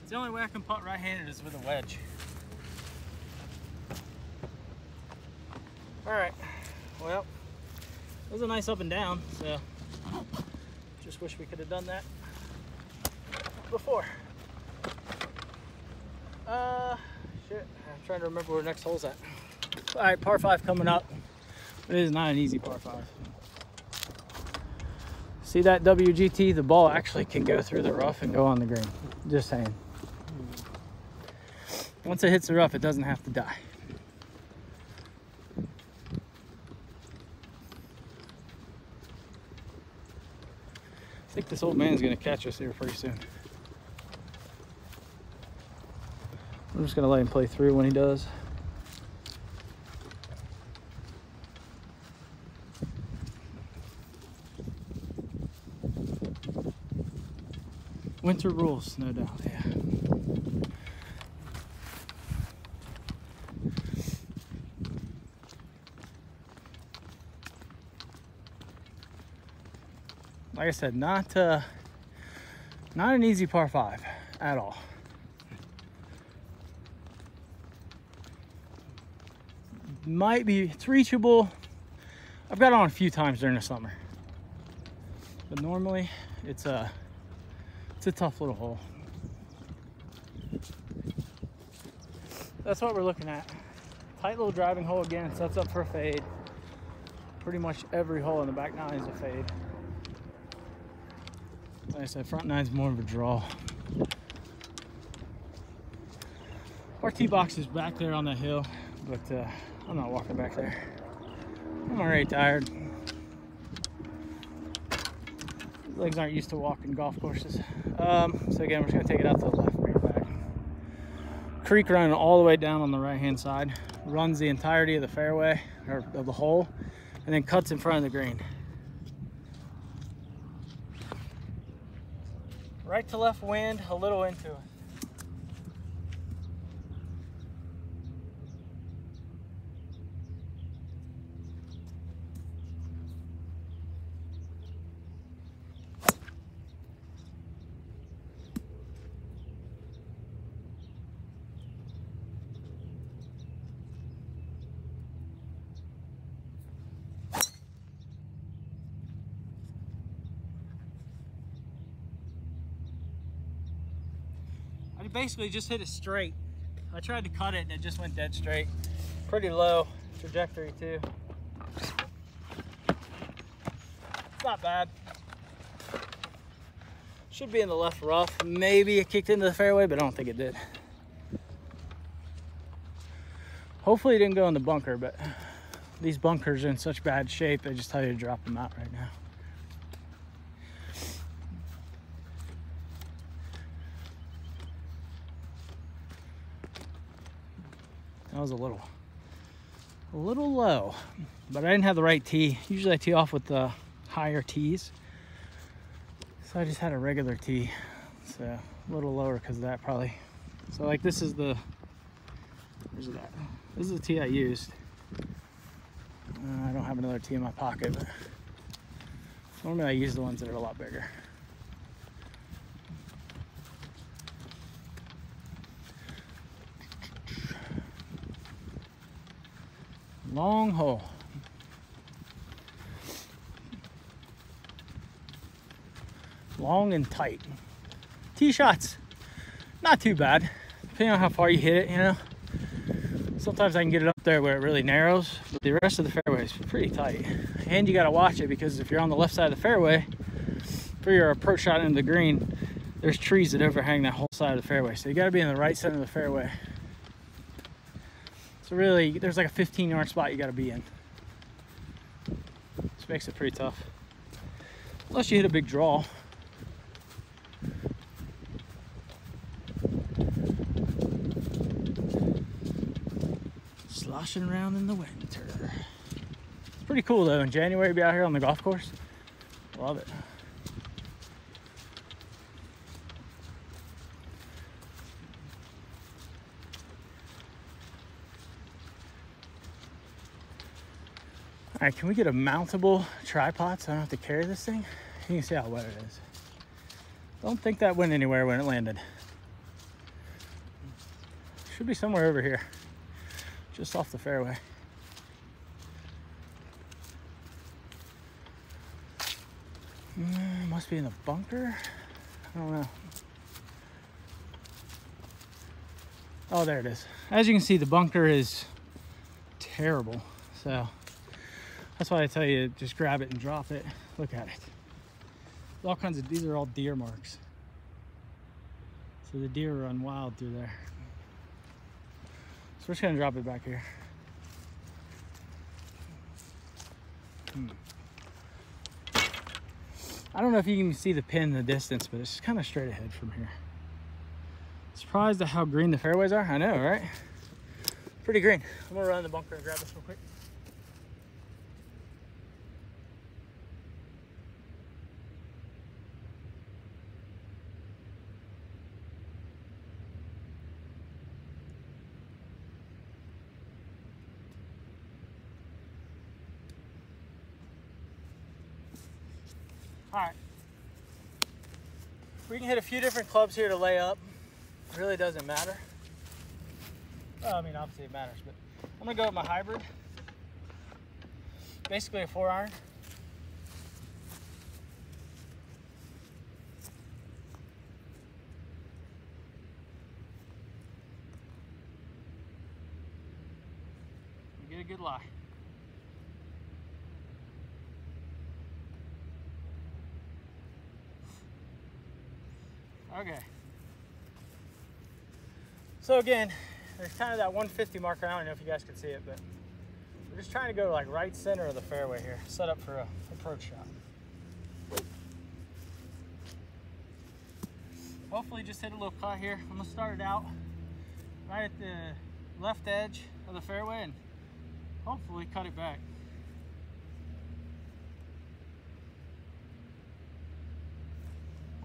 The only way I can putt right-handed is with a wedge. All right, well, it was a nice up and down, so just wish we could have done that before. Shit, I'm trying to remember where the next hole's at. All right, par 5 coming up. It is not an easy par 5. See that WGT? The ball actually can go through the rough and go on the green. Just saying. Once it hits the rough, it doesn't have to die. I think this old man's gonna catch us here pretty soon. I'm just gonna let him play through when he does. Winter rules, no doubt, yeah. Like I said, not an easy par 5 at all. It's reachable. I've got on a few times during the summer, but normally it's a tough little hole. That's what we're looking at. Tight little driving hole again. Sets up for a fade. Pretty much every hole in the back 9 is a fade. Like I said, front 9's more of a draw. Our tee box is back there on the hill, but I'm not walking back there. I'm already tired. Legs aren't used to walking golf courses. So again, we're just gonna take it out to the left, bring it back. Creek running all the way down on the right-hand side, runs the entirety of the fairway, or of the hole, and then cuts in front of the green. Right to left wind, a little into it. I basically just hit it straight. I tried to cut it and it just went dead straight. Pretty low trajectory too. It's not bad. Should be in the left rough. Maybe it kicked into the fairway, but I don't think it did. Hopefully it didn't go in the bunker, but these bunkers are in such bad shape, they just tell you to drop them out right now. That was a little low, but I didn't have the right tee. Usually I tee off with the higher tees. So I just had a regular tee. So a little lower because of that probably. So like this is the, where's it at? This is the tee I used. I don't have another tee in my pocket, but Normally I use the ones that are a lot bigger. Long hole. Long and tight. Tee shots, not too bad, depending on how far you hit it, you know. Sometimes I can get it up there where it really narrows, but the rest of the fairway is pretty tight. And you gotta watch it, because if you're on the left side of the fairway, for your approach shot into the green, there's trees that overhang that whole side of the fairway. So you gotta be in the right center of the fairway. So really, there's like a 15-yard spot you gotta be in. This makes it pretty tough. Unless you hit a big draw. Sloshing around in the winter. It's pretty cool though, in January to be out here on the golf course. Love it. All right, can we get a mountable tripod so I don't have to carry this thing? You can see how wet it is. Don't think that went anywhere when it landed. Should be somewhere over here, just off the fairway. Must be in the bunker. I don't know. Oh, there it is. As you can see, the bunker is terrible. So that's why I tell you, just grab it and drop it. Look at it. All kinds of, these are all deer marks. So the deer run wild through there. So we're just gonna drop it back here. I don't know if you can see the pin in the distance, but it's kind of straight ahead from here. Surprised at how green the fairways are. I know, right? Pretty green. I'm gonna run in the bunker and grab this real quick. All right, we can hit a few different clubs here to lay up. It really doesn't matter. Well, I mean, obviously it matters, but I'm gonna go with my hybrid. Basically a 4-iron. Get a good lie. Okay. So again, there's kind of that 150 marker. I don't know if you guys can see it, but we're just trying to go like right center of the fairway here, set up for a approach shot. Hopefully just hit a little cut here. I'm gonna start it out right at the left edge of the fairway and hopefully cut it back.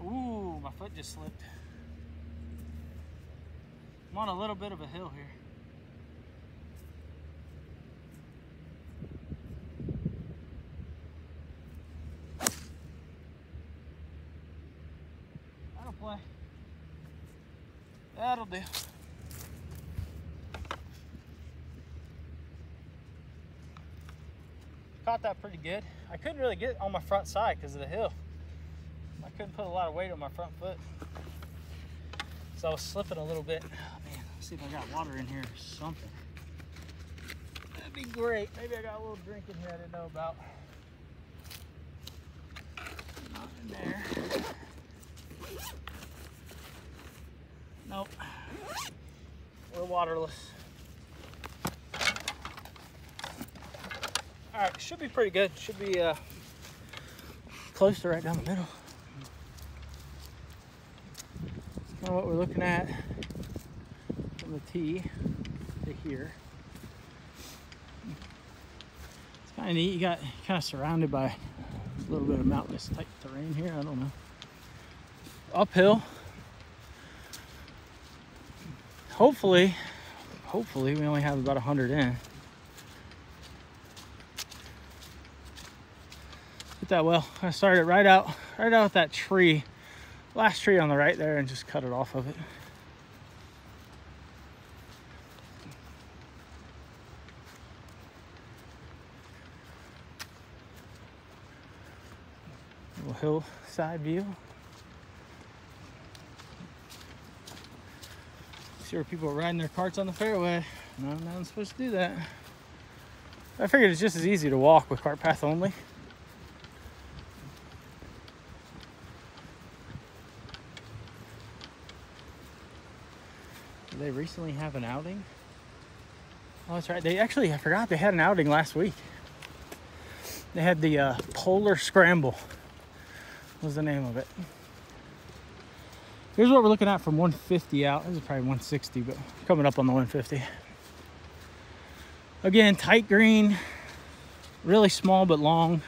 Ooh, my foot just slipped. I'm on a little bit of a hill here. That'll play. That'll do. Caught that pretty good. I couldn't really get on my front side because of the hill. I couldn't put a lot of weight on my front foot. So I was slipping a little bit. Oh man, let's see if I got water in here or something. That'd be great. Maybe I got a little drink in here I didn't know about. Not in there. Nope. We're waterless. All right, should be pretty good. Should be close to right down the middle. Kind of what we're looking at from the tee to here. It's kind of neat. You got kind of surrounded by a little bit of mountainous type terrain here. I don't know. Uphill. Hopefully we only have about 100 in. that well. I started right out with that tree, last tree on the right there, and just cut it off of it. Little hillside view. See where people are riding their carts on the fairway. No, I'm not supposed to do that. I figured it's just as easy to walk with cart path only. Did they recently have an outing? Oh, that's right. They actually, I forgot they had an outing last week. They had the Polar Scramble was the name of it. Here's what we're looking at from 150 out. This is probably 160, but coming up on the 150. Again, tight green, really small but long.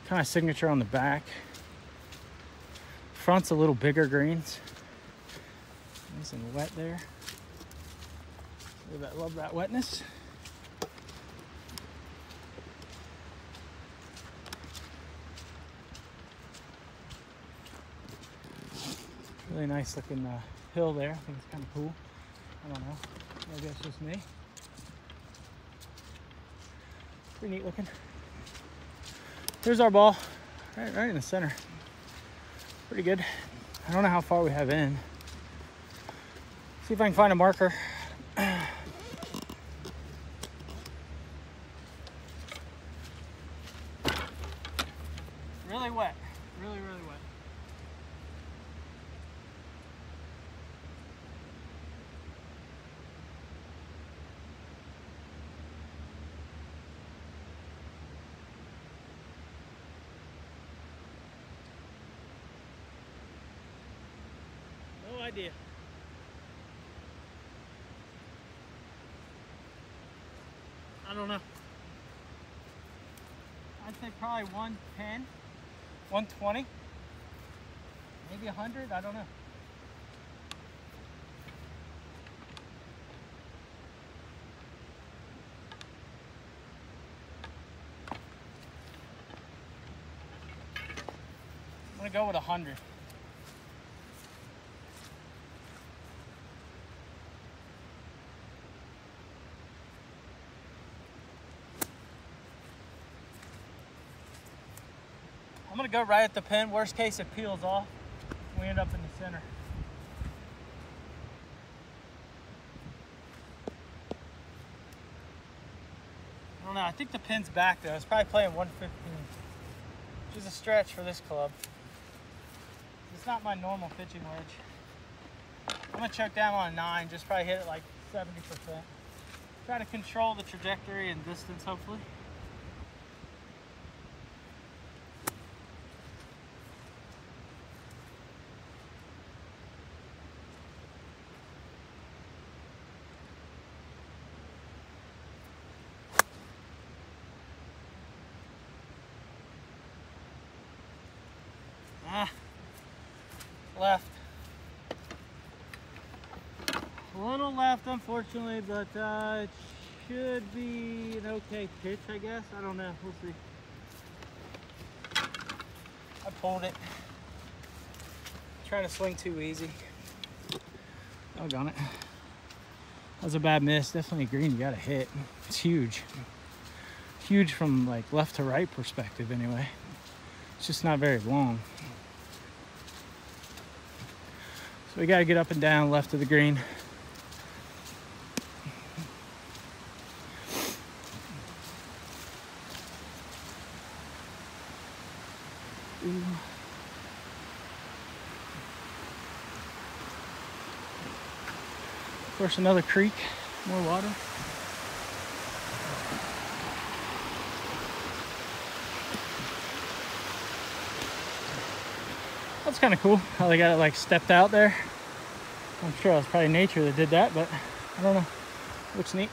Kind of signature on the back. Front's a little bigger greens. Nice and wet there. Love that wetness. Really nice looking hill there. I think it's kind of cool. I don't know. Maybe that's just me. Pretty neat looking. Here's our ball. Right in the center. Pretty good. I don't know how far we have in. See if I can find a marker. Really wet. Really wet. No idea. I don't know. I'd say probably 110, 120, maybe 100, I don't know. I'm gonna go with 100. I'm gonna go right at the pin. Worst case, it peels off. We end up in the center. I don't know. I think the pin's back though. It's probably playing 115, which is a stretch for this club. It's not my normal pitching wedge. I'm gonna choke down on a 9. Just probably hit it like 70%. Try to control the trajectory and distance, hopefully. Left. A little left, unfortunately, but it should be an okay pitch, I guess. I don't know. We'll see. I pulled it. Trying to swing too easy. Doggone it. That was a bad miss. Definitely a green you gotta hit. It's huge. Huge from like left to right perspective anyway. It's just not very long. So we gotta get up and down left of the green. Ooh. Of course, another creek, more water. That's kind of cool how they got it like stepped out there. I'm sure it was probably nature that did that, but I don't know. Looks neat.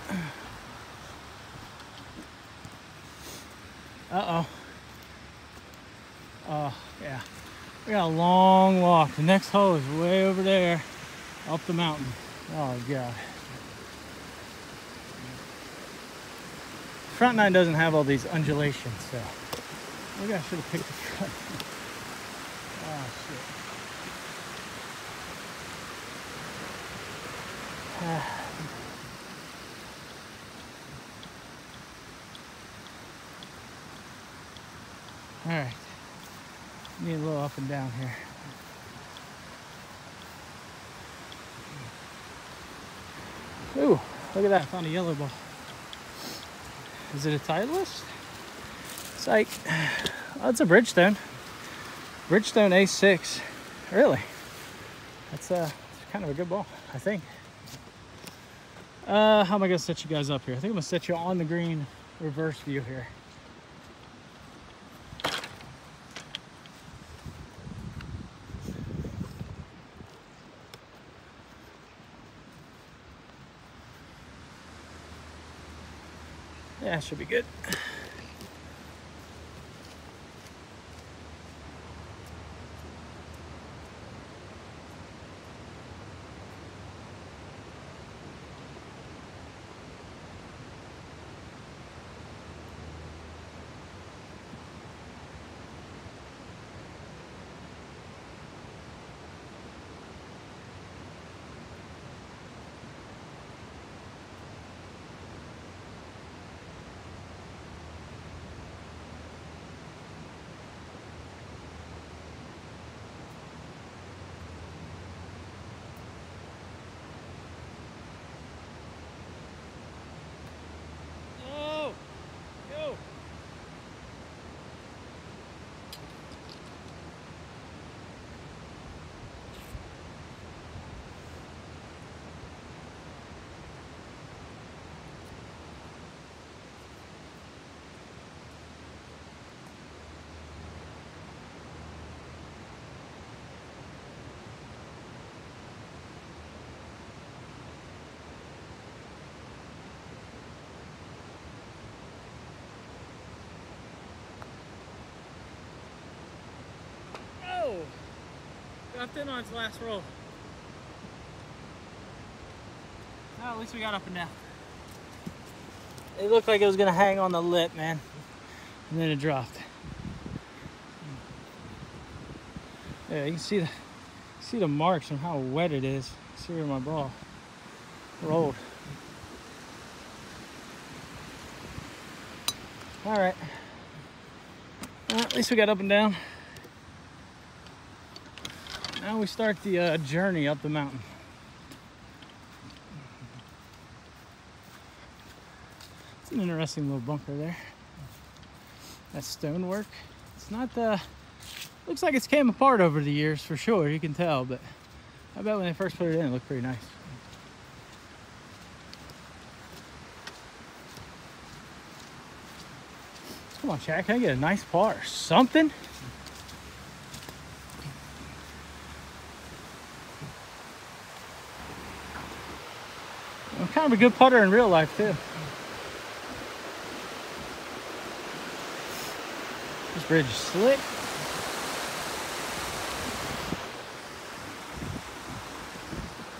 Uh-oh. Oh, yeah. We got a long walk. The next hole is way over there, up the mountain. Oh, God. Front nine doesn't have all these undulations, so Maybe I should have picked the front. Oh, shit. All right. Need a little up and down here. Ooh, look at that. I found a yellow ball. Is it a Titleist? Psych. Oh, it's a Bridgestone. Bridgestone A6. Really? That's kind of a good ball, I think. How am I gonna set you guys up here? I think I'm gonna set you on the green, reverse view here. Yeah, should be good. Dropped in on its last roll. Oh, at least we got up and down. It looked like it was gonna hang on the lip, man. And then it dropped. Yeah, you can see the marks on how wet it is. See where my ball rolled. All right. Well, at least we got up and down. Now we start the journey up the mountain. It's an interesting little bunker there. That stonework. It's not looks like it's came apart over the years for sure, you can tell, but I bet when they first put it in, it looked pretty nice. Come on, Chad, can I get a nice par or something? I'm kind of a good putter in real life too. This bridge is slick.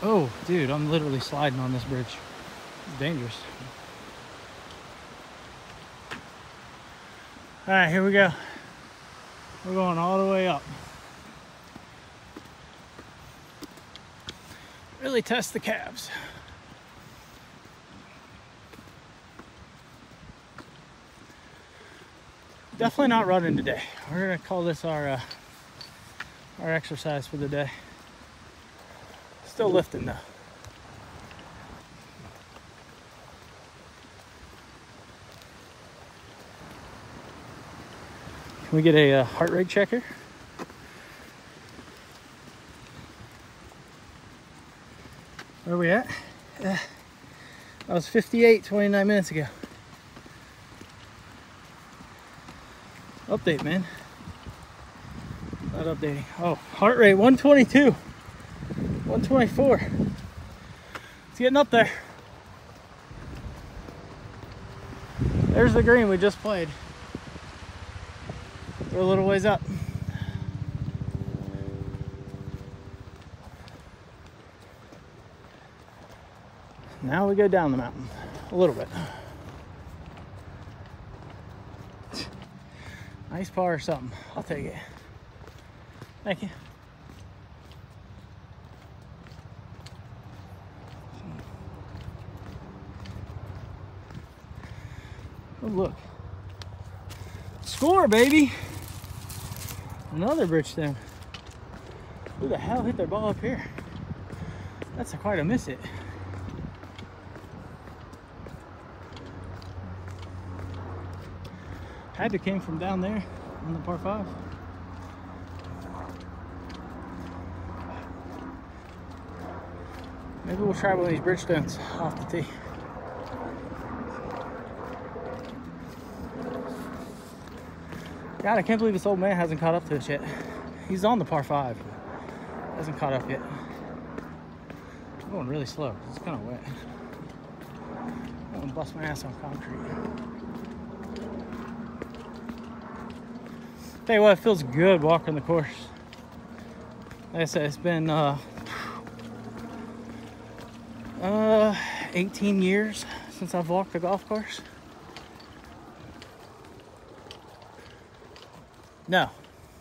Oh, dude, I'm literally sliding on this bridge. It's dangerous. All right, here we go. We're going all the way up. Really test the calves. Definitely not running today. We're gonna call this our exercise for the day. Still lifting though. Can we get a heart rate checker? Where are we at? I was 58 29 minutes ago. Update, man. Not updating. Oh, heart rate 122, 124. It's getting up there. There's the green we just played. We're a little ways up. Now we go down the mountain a little bit. Nice par or something. I'll take it. Thank you. Oh, look. Score, baby. Another Bridgestone. Who the hell hit their ball up here? That's quite a miss it. Had to came from down there on the par 5. Maybe we'll try one of these Bridgestones off the tee. God, I can't believe this old man hasn't caught up to us yet. He's on the par 5. Hasn't caught up yet. I'm going really slow. It's kind of wet. I'm gonna bust my ass on concrete. Tell you what, it feels good walking the course. Like I said, it's been 18 years since I've walked the golf course. No,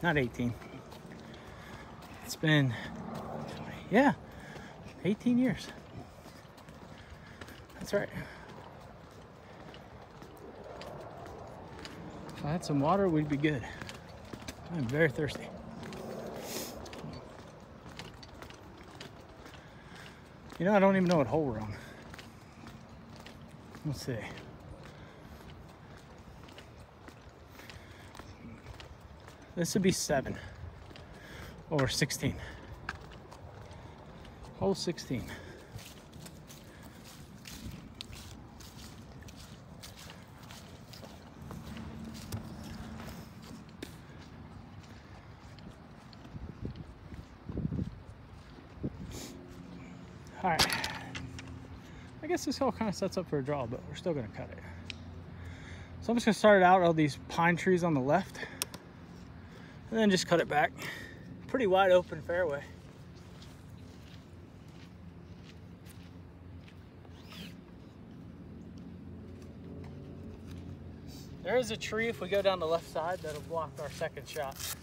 not 18. It's been, yeah, 18 years. That's right. If I had some water, we'd be good. I'm very thirsty. You know, I don't even know what hole we're on. Let's see. This would be 7 or 16. Hole 16. All right. I guess this hole kind of sets up for a draw, but we're still going to cut it. So I'm just going to start it out all these pine trees on the left. And then just cut it back. Pretty wide open fairway. There is a tree if we go down the left side that'll block our second shot. It's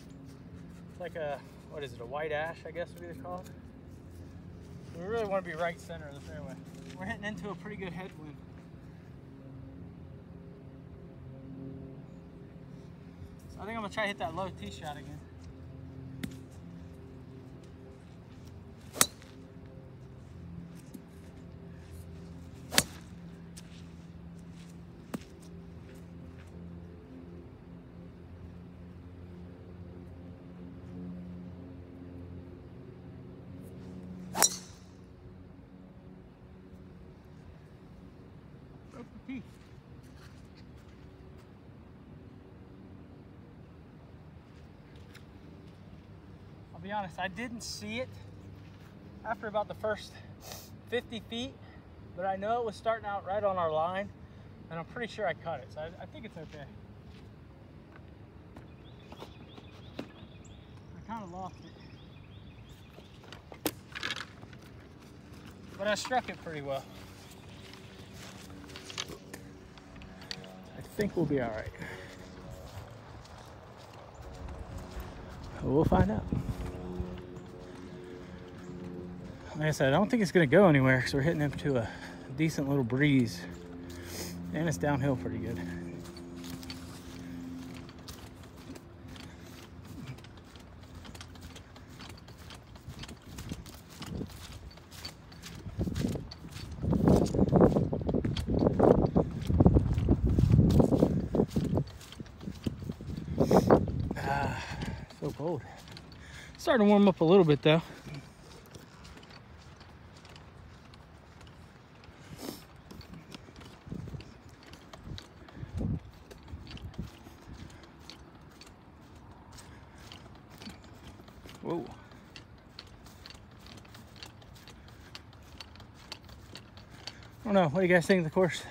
like a, what is it, a white ash, I guess would be called. We really want to be right center of the fairway. We're hitting into a pretty good headwind. I think I'm gonna try to hit that low tee shot again. Broke the tee. I'll be honest, I didn't see it after about the first 50 feet, but I know it was starting out right on our line, and I'm pretty sure I cut it, so I think it's okay. I kind of lost it, but I struck it pretty well. I think we'll be all right. We'll find out. Like I said, I don't think it's going to go anywhere because we're hitting into a decent little breeze. And it's downhill pretty good. So cold. Starting to warm up a little bit though. Whoa. I don't know, what do you guys think of the course?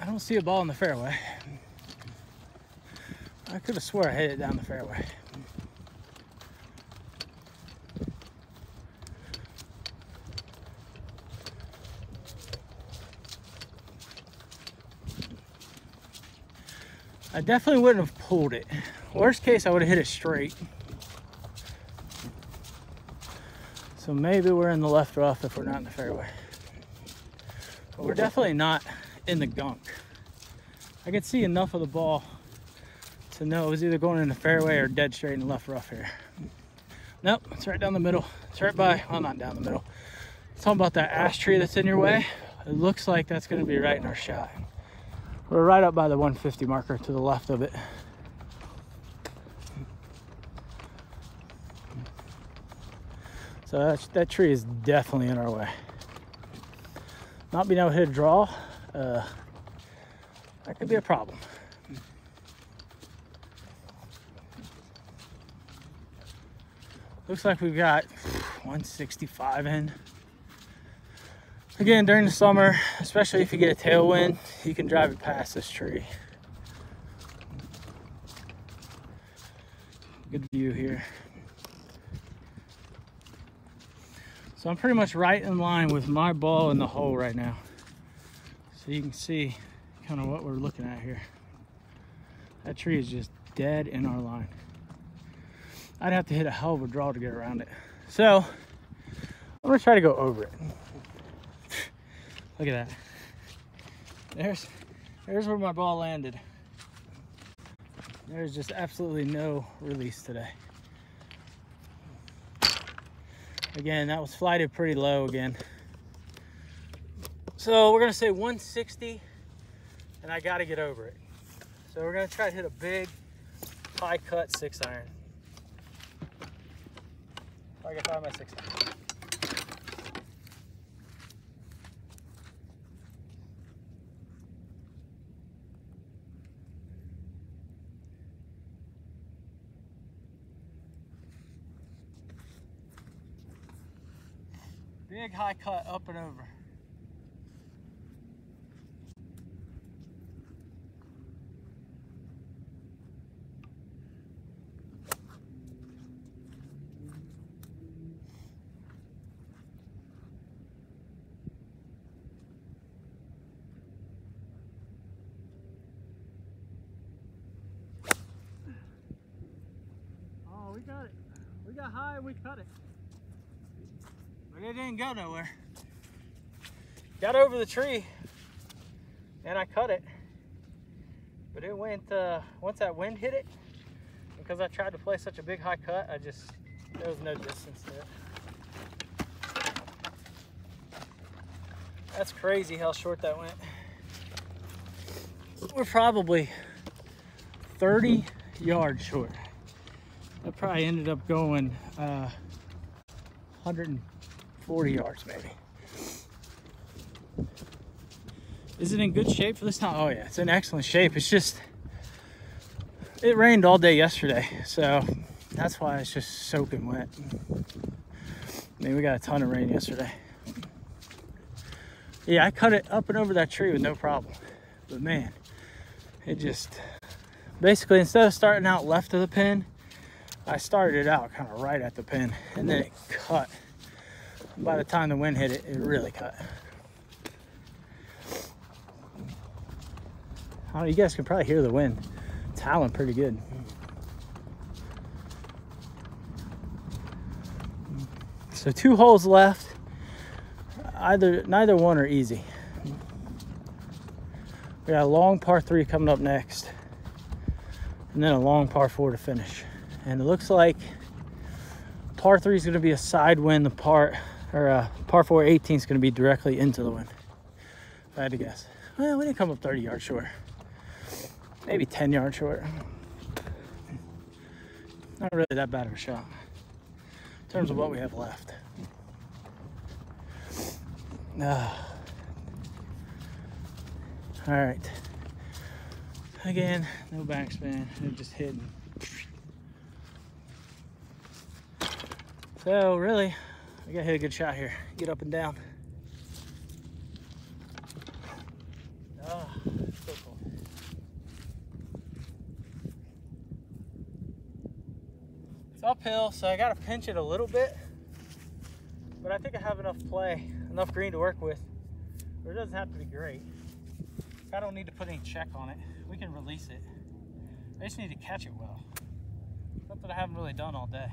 I don't see a ball in the fairway. I could have swore I hit it down the fairway. I definitely wouldn't have pulled it. Worst case, I would have hit it straight. So maybe we're in the left rough if we're not in the fairway. But we're definitely not in the gunk. I could see enough of the ball to know it was either going in the fairway or dead straight in the left rough here. Nope, it's right down the middle. It's right by, well, not down the middle. It's talking about that ash tree that's in your way. It looks like that's gonna be right in our shot. We're right up by the 150 marker to the left of it. So that tree is definitely in our way. Not being able to hit a draw, that could be a problem. Looks like we've got 165 in. Again, during the summer, especially if you get a tailwind, you can drive it past this tree. Good view here. So I'm pretty much right in line with my ball in the hole right now. So you can see kind of what we're looking at here. That tree is just dead in our line. I'd have to hit a hell of a draw to get around it. So I'm gonna try to go over it. Look at that. There's where my ball landed. There's just absolutely no release today. Again, that was flighted pretty low again. So we're gonna say 160, and I gotta get over it. So we're gonna try to hit a big, high cut 6-iron. If I can find my 6-iron. Big high cut up and over. Oh, we got it. We got high and we cut it. But it didn't go nowhere. Got over the tree and I cut it. But it went, once that wind hit it, because I tried to play such a big high cut, there was no distance to it. That's crazy how short that went. We're probably 30 yards short. That probably ended up going 140 yards maybe. Is it in good shape for this time? Oh yeah, it's in excellent shape. It's just, it rained all day yesterday, so that's why it's just soaking wet. I mean, we got a ton of rain yesterday. Yeah, I cut it up and over that tree with no problem. But man, it just, basically instead of starting out left of the pin, I started it out kind of right at the pin, and then it cut. By the time the wind hit it, it really cut. Oh, you guys can probably hear the wind. It's howling pretty good. So 2 holes left. Neither one are easy. We got a long par 3 coming up next, and then a long par 4 to finish. And it looks like par 3 is going to be a side wind. The par 4 18 is going to be directly into the wind, if I had to guess. Well, we didn't come up 30 yards short. Maybe 10 yards short. Not really that bad of a shot in terms of what we have left. All right. Again, no backspin. It just hidden. So really, I gotta hit a good shot here. Get up and down. Oh, so cool. It's uphill, so I gotta pinch it a little bit. But I think I have enough play, enough green to work with, where it doesn't have to be great. I don't need to put any check on it. We can release it. I just need to catch it well. Something I haven't really done all day.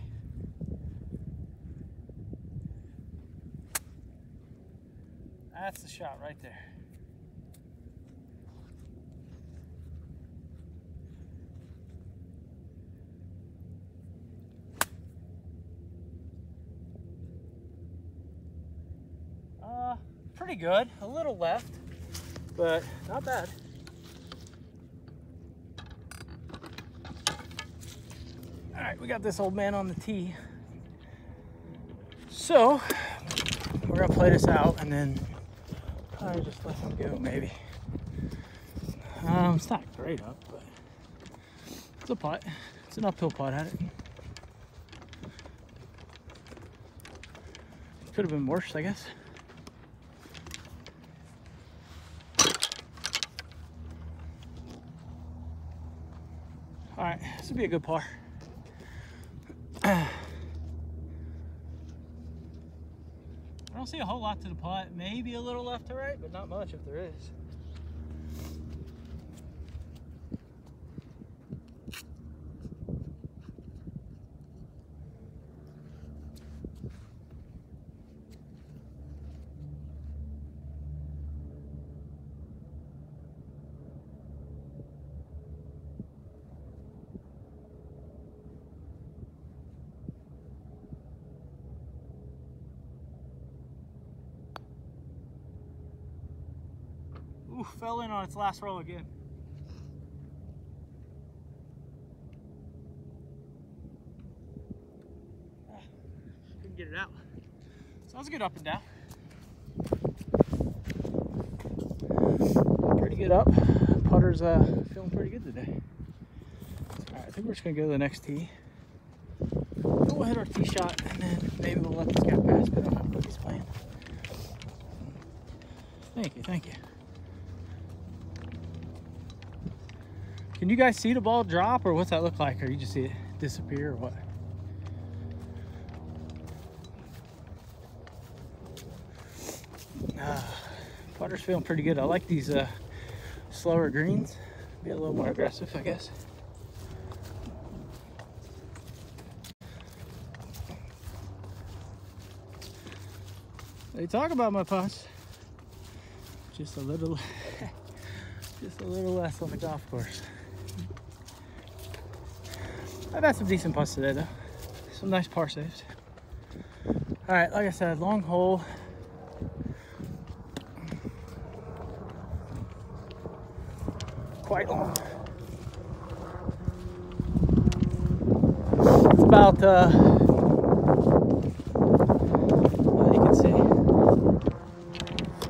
That's the shot right there. Pretty good. A little left, but not bad. All right, we got this old man on the tee. So we're gonna play this out and then probably just let him go, maybe. It's not great up, but it's a putt. It's an uphill putt at it. Could have been worse, I guess. All right, this would be a good par. I don't see a whole lot to the putt. Maybe a little left to right, but not much if there is. Ooh, fell in on its last roll again. Couldn't get it out. So that was a good up and down. Pretty good up. Putter's feeling pretty good today. Alright, I think we're just gonna go to the next tee. We'll hit our tee shot and then maybe we'll let this guy pass, but I don't know what he's playing. Thank you, thank you. Can you guys see the ball drop, or what's that look like? Or you just see it disappear, or what? Putter's feeling pretty good. I like these slower greens. Be a little more aggressive, I guess. They talk about my putts. Just a little, just a little less on the golf course. I've had some decent putts today though. Some nice par saves. All right, like I said, long hole. Quite long. It's about, well, you can see,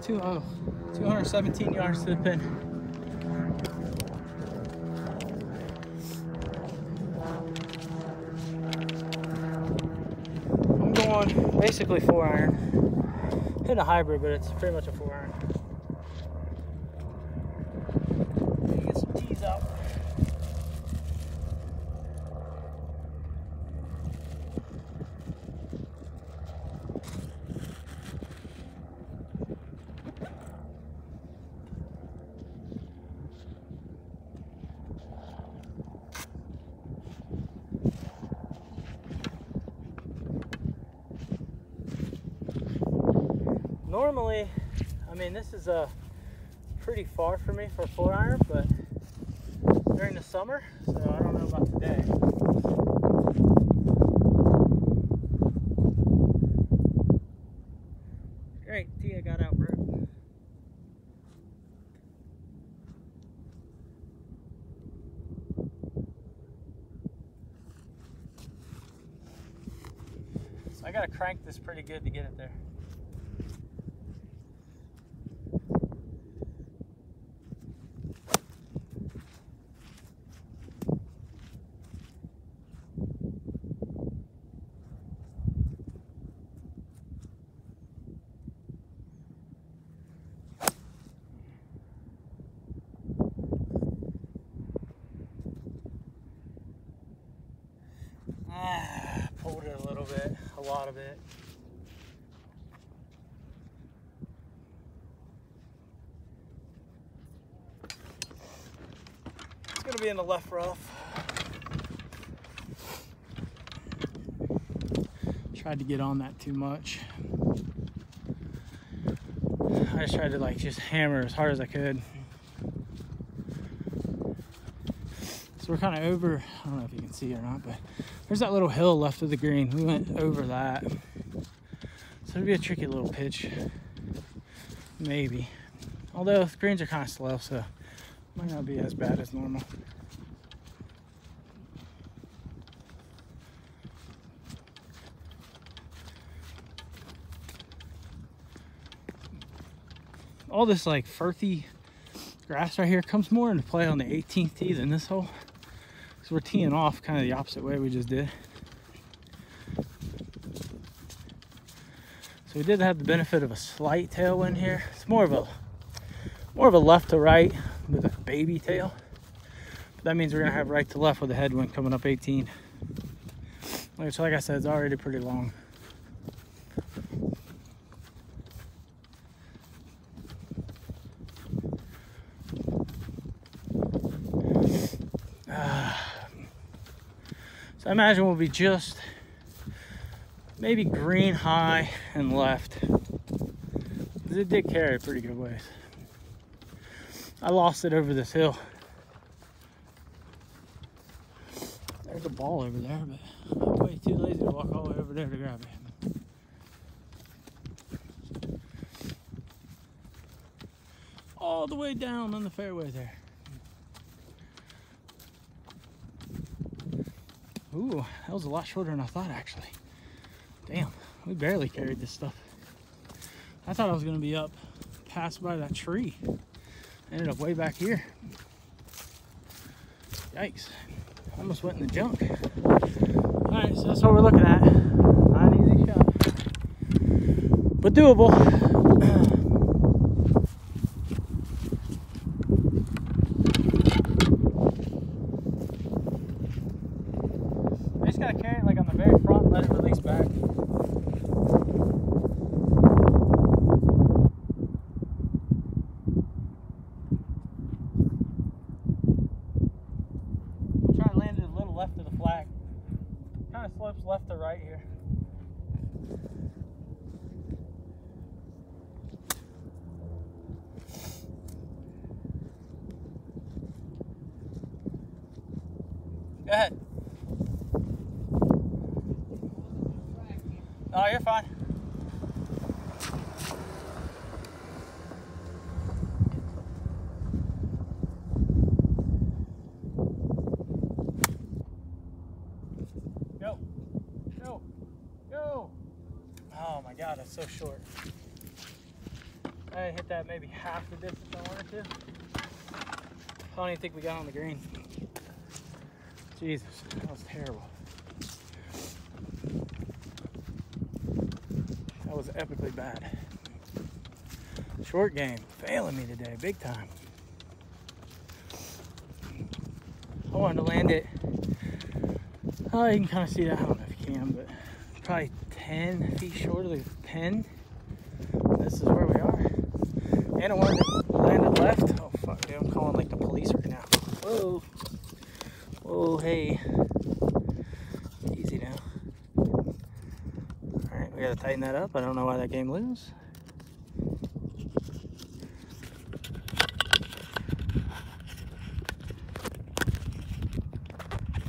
217 yards to the pin. I'm going basically 4-iron. Hitting a hybrid, but it's pretty much a 4-iron. Get some tees out. Normally, I mean, this is pretty far for me for a 4-iron, but during the summer, so I don't know about today. Great, tee I got out broke. So I gotta crank this pretty good to get it there. Pulled it a little bit, a lot of it. It's gonna be in the left rough. tried to get on that too much. I just tried to like just hammer as hard as I could. So we're kind of over, I don't know if you can see or not, but there's that little hill left of the green. We went over that. So it'd be a tricky little pitch, maybe. Although the greens are kind of slow, so it might not be as bad as normal. All this like earthy grass right here comes more into play on the 18th tee than this hole. So we're teeing off kind of the opposite way we just did. So we did have the benefit of a slight tailwind here. It's more of a left to right with a baby tail. But that means we're gonna have right to left with a headwind coming up 18. Which, like I said, is already pretty long. So I imagine we'll be just maybe green high and left. It did carry a pretty good ways. I lost it over this hill. There's a ball over there, but I'm way too lazy to walk all the way over there to grab it. All the way down on the fairway there. Ooh, that was a lot shorter than I thought, actually. Damn, we barely carried this stuff. I thought I was gonna be up past by that tree. Ended up way back here. Yikes, almost went in the junk. All right, so that's what we're looking at. Not an easy shot, but doable. I just gotta carry it like on the very front and let it release back. I'm trying to land it a little left of the flag. Kind of slopes left to right here. Go ahead. No, you're fine. Go. Go. Go. Oh my God, that's so short. I hit that maybe half the distance I wanted to. I don't even think we got on the green. Jesus, that was terrible. That was epically bad. Short game, failing me today, big time. I wanted to land it. Oh, you can kind of see that. I don't know if you can, but probably 10 feet short of the pin. This is where we are. And I wanted to land it left. Oh fuck, dude, I'm calling like the police right now. Whoa. Whoa, hey. Easy now. Alright, we gotta tighten that up. I don't know why that game lose.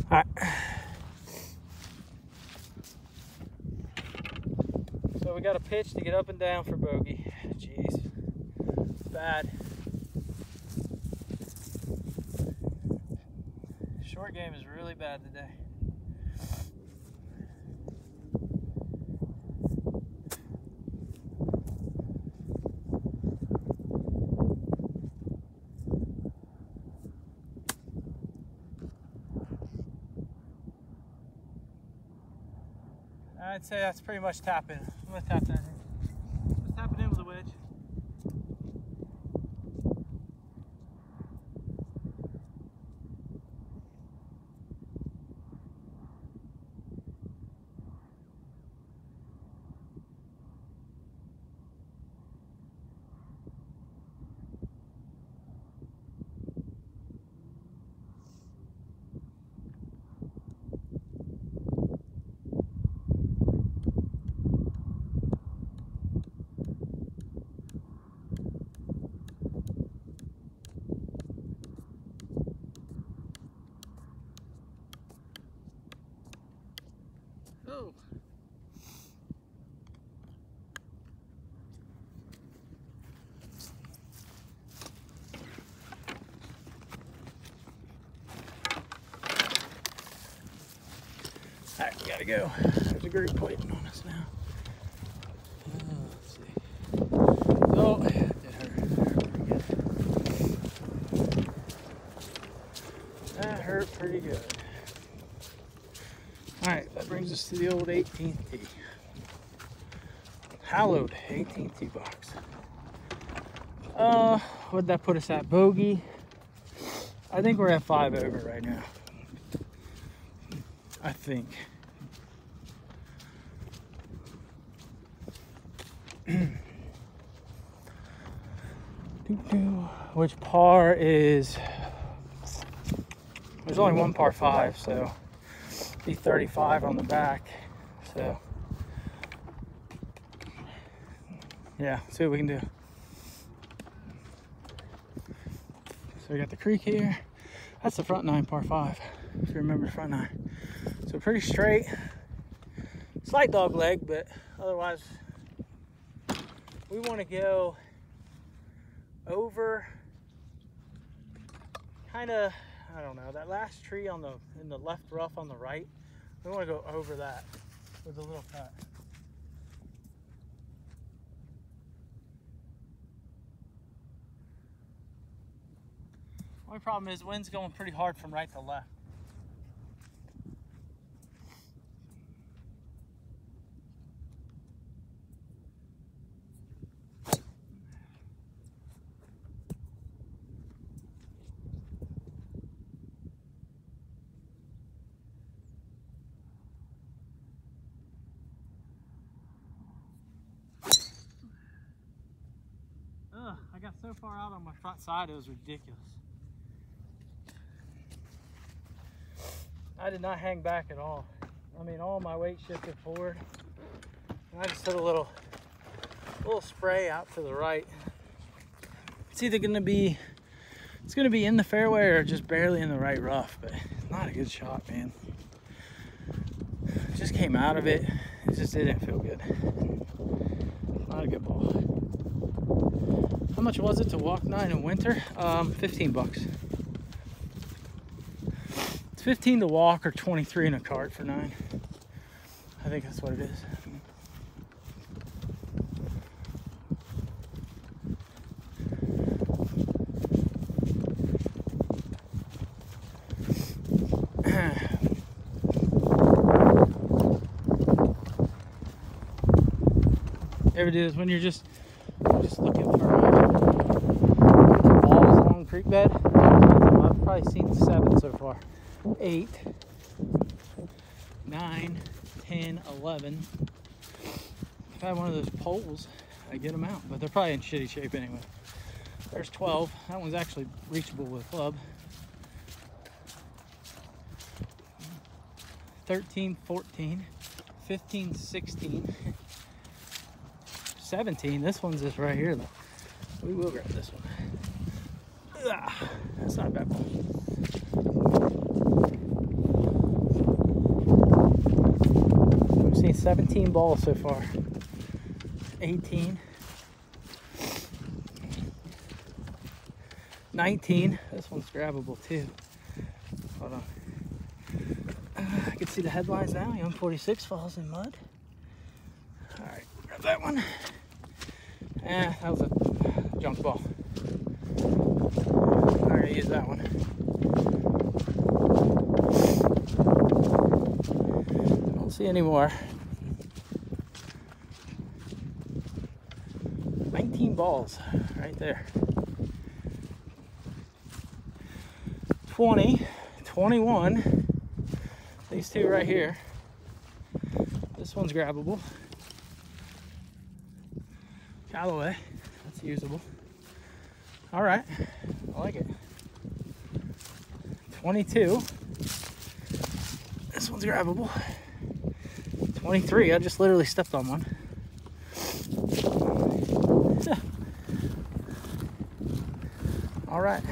Alright. So we got a pitch to get up and down for bogey. Jeez. Bad. Short game is really bad today. I'd say that's pretty much tapping. I'm gonna tap that in. Just tap it in with a wedge. Oh. All right, we gotta go. There's a group waiting on us now. Let's see. Oh, it hurt. That hurt pretty good. All right, that brings us to the old 18th tee. Hallowed 18th tee box. What'd that put us at? Bogey. I think we're at 5 over right now. I think. Which par is, there's only one par 5, so be 35 on the back. So yeah, see what we can do. So we got the creek here. That's the front 9 par 5, if you remember the front 9. So pretty straight, slight dog leg, but otherwise we want to go over kind of, I don't know, that last tree on the in the left rough on the right. We want to go over that with a little cut. Only problem is wind's going pretty hard from right to left. I got so far out on my front side, it was ridiculous. I did not hang back at all. I mean, all my weight shifted forward. And I just did a little spray out to the right. It's either gonna be in the fairway or just barely in the right rough, but it's not a good shot, man. Just came out of it. It just didn't feel good. Not a good ball. How much was it to walk 9 in winter? 15 bucks. It's 15 to walk or 23 in a cart for 9. I think that's what it is. Ever do this when you're just looking for balls along the creek bed? I've probably seen 7 so far. 8, 9, 10, 11. If I had one of those poles, I'd get them out, but they're probably in shitty shape anyway. There's 12. That one's actually reachable with a club. 13, 14, 15, 16. 17. This one's just right here though. We will grab this one. Ugh, that's not a bad ball. We've seen 17 balls so far. 18. 19. This one's grabbable too. Hold on. I can see the headlines now. Young 46 falls in mud. All right, grab that one. That was a junk ball. I'm gonna use that one. I don't see any more. 19 balls right there. 20, 21. These two right here. This one's grabbable. Callaway, that's usable. All right, I like it. 22. This one's grabbable. 23, I just literally stepped on one. All right.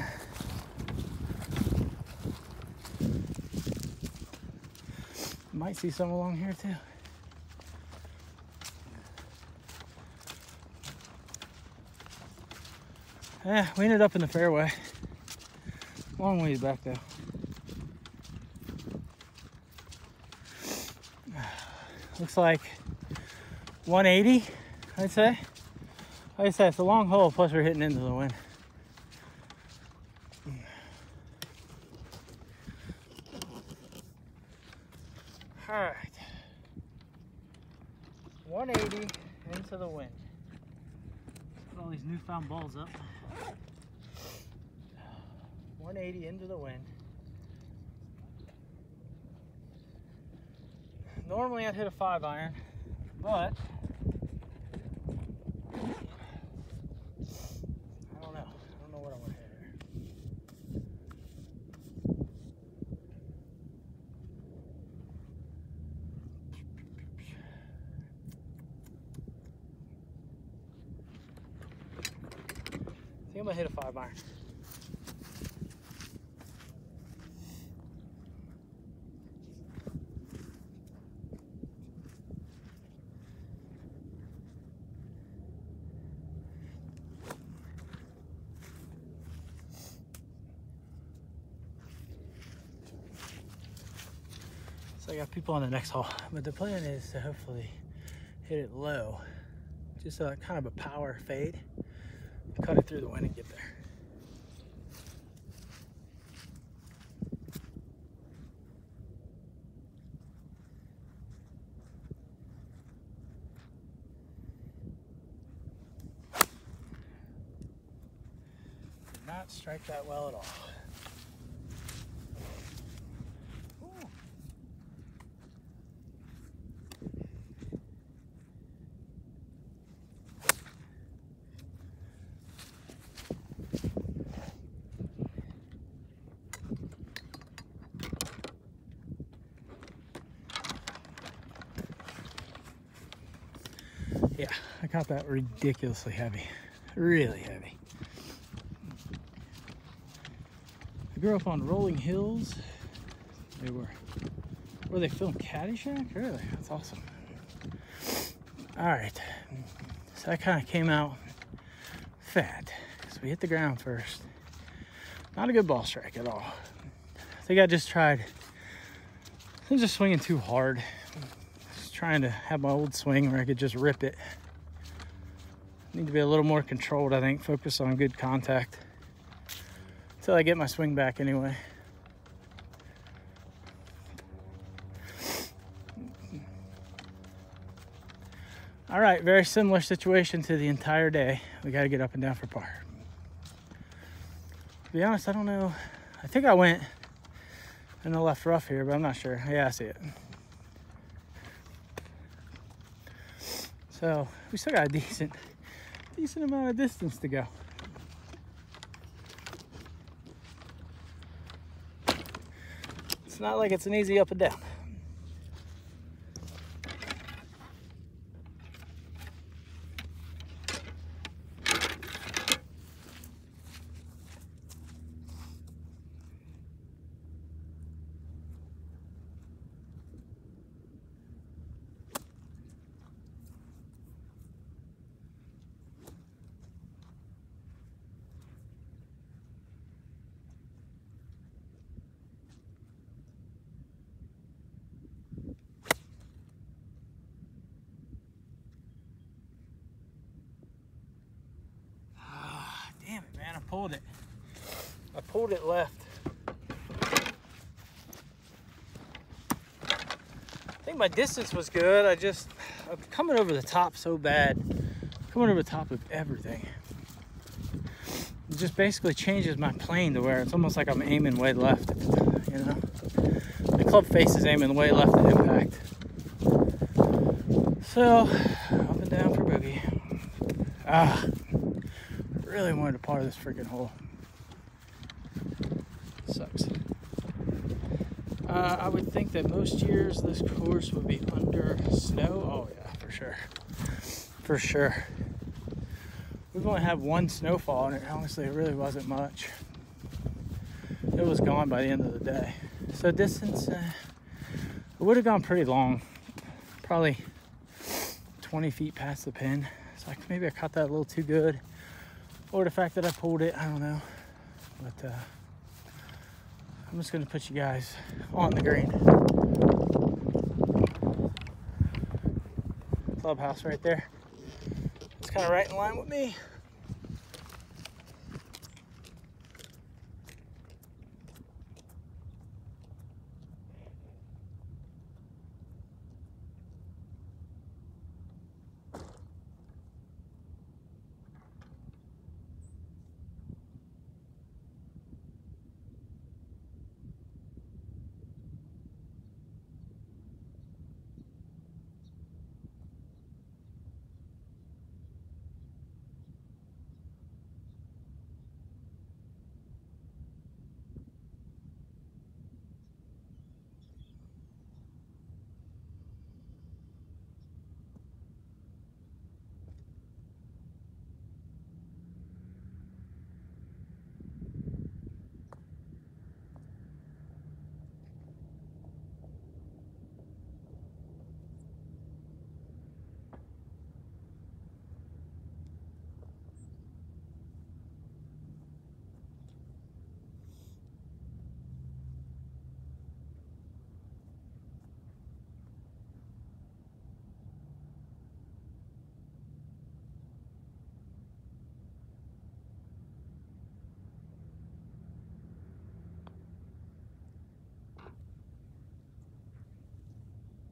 Might see some along here too. Yeah, we ended up in the fairway. Long ways back though. Looks like 180, I'd say. Like I said, it's a long hole, plus we're hitting into the wind. All right. 180 into the wind. Put all these newfound balls up. 180 into the wind. Normally I'd hit a 5-iron, but I don't know. I don't know what I'm gonna hit here. I think I'm gonna hit a 5-iron. So I got people on the next hole, but the plan is to hopefully hit it low. Just a kind of a power fade. Cut it through the wind and get there. Did not strike that well at all. Yeah, I caught that ridiculously heavy, really heavy. I grew up on rolling hills. They were where they filmed Caddyshack. Really, that's awesome. All right, so I kind of came out fat because we hit the ground first. Not a good ball strike at all. I think I just tried. I was just swinging too hard. Trying to have my old swing where I could just rip it. Need to be a little more controlled, I think. Focus on good contact until I get my swing back anyway. All right, very similar situation to the entire day. We got to get up and down for par. To be honest, I don't know. I think I went in the left rough here, but I'm not sure. Yeah, I see it. So we still got a decent amount of distance to go. It's not like it's an easy up and down. Damn it, man, I pulled it. I pulled it left. I think my distance was good. I'm coming over the top so bad. Coming over the top of everything. It just basically changes my plane to where it's almost like I'm aiming way left, you know? The club face is aiming way left at impact. So, up and down for bogey. Really wanted to par this freaking hole. Sucks. I would think that most years this course would be under snow. Oh yeah, for sure. For sure. We've only had one snowfall, and honestly, it really wasn't much. It was gone by the end of the day. So distance, It would have gone pretty long, probably 20 feet past the pin. So maybe I caught that a little too good, or the fact that I pulled it, I don't know. But I'm just gonna put you guys on the green. Clubhouse right there. It's kind of right in line with me.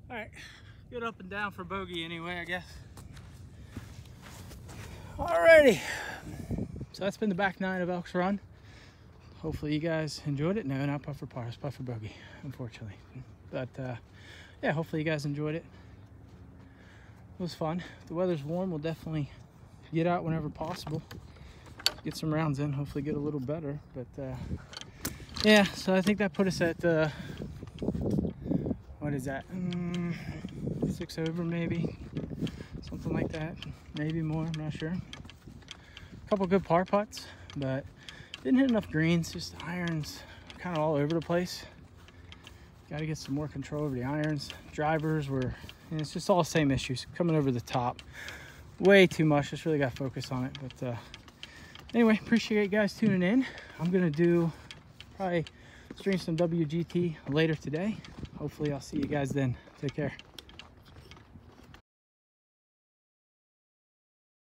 All right, good up and down for bogey anyway, I guess. Alrighty, so that's been the back nine of Elks Run. Hopefully you guys enjoyed it. No, not putt for par, it's putt for bogey, unfortunately. But yeah, hopefully you guys enjoyed it. It was fun. If the weather's warm, we'll definitely get out whenever possible. Get some rounds in, hopefully get a little better. But yeah, so I think that put us at what is that? 6 over maybe, something like that. Maybe more, I'm not sure. A couple good par putts, but didn't hit enough greens. Just irons kind of all over the place. Got to get some more control over the irons. Drivers were, and it's just all the same issues coming over the top. Way too much. Just really got to focus on it. But anyway, appreciate you guys tuning in. I'm gonna do probably stream some WGT later today. Hopefully I'll see you guys then. Take care.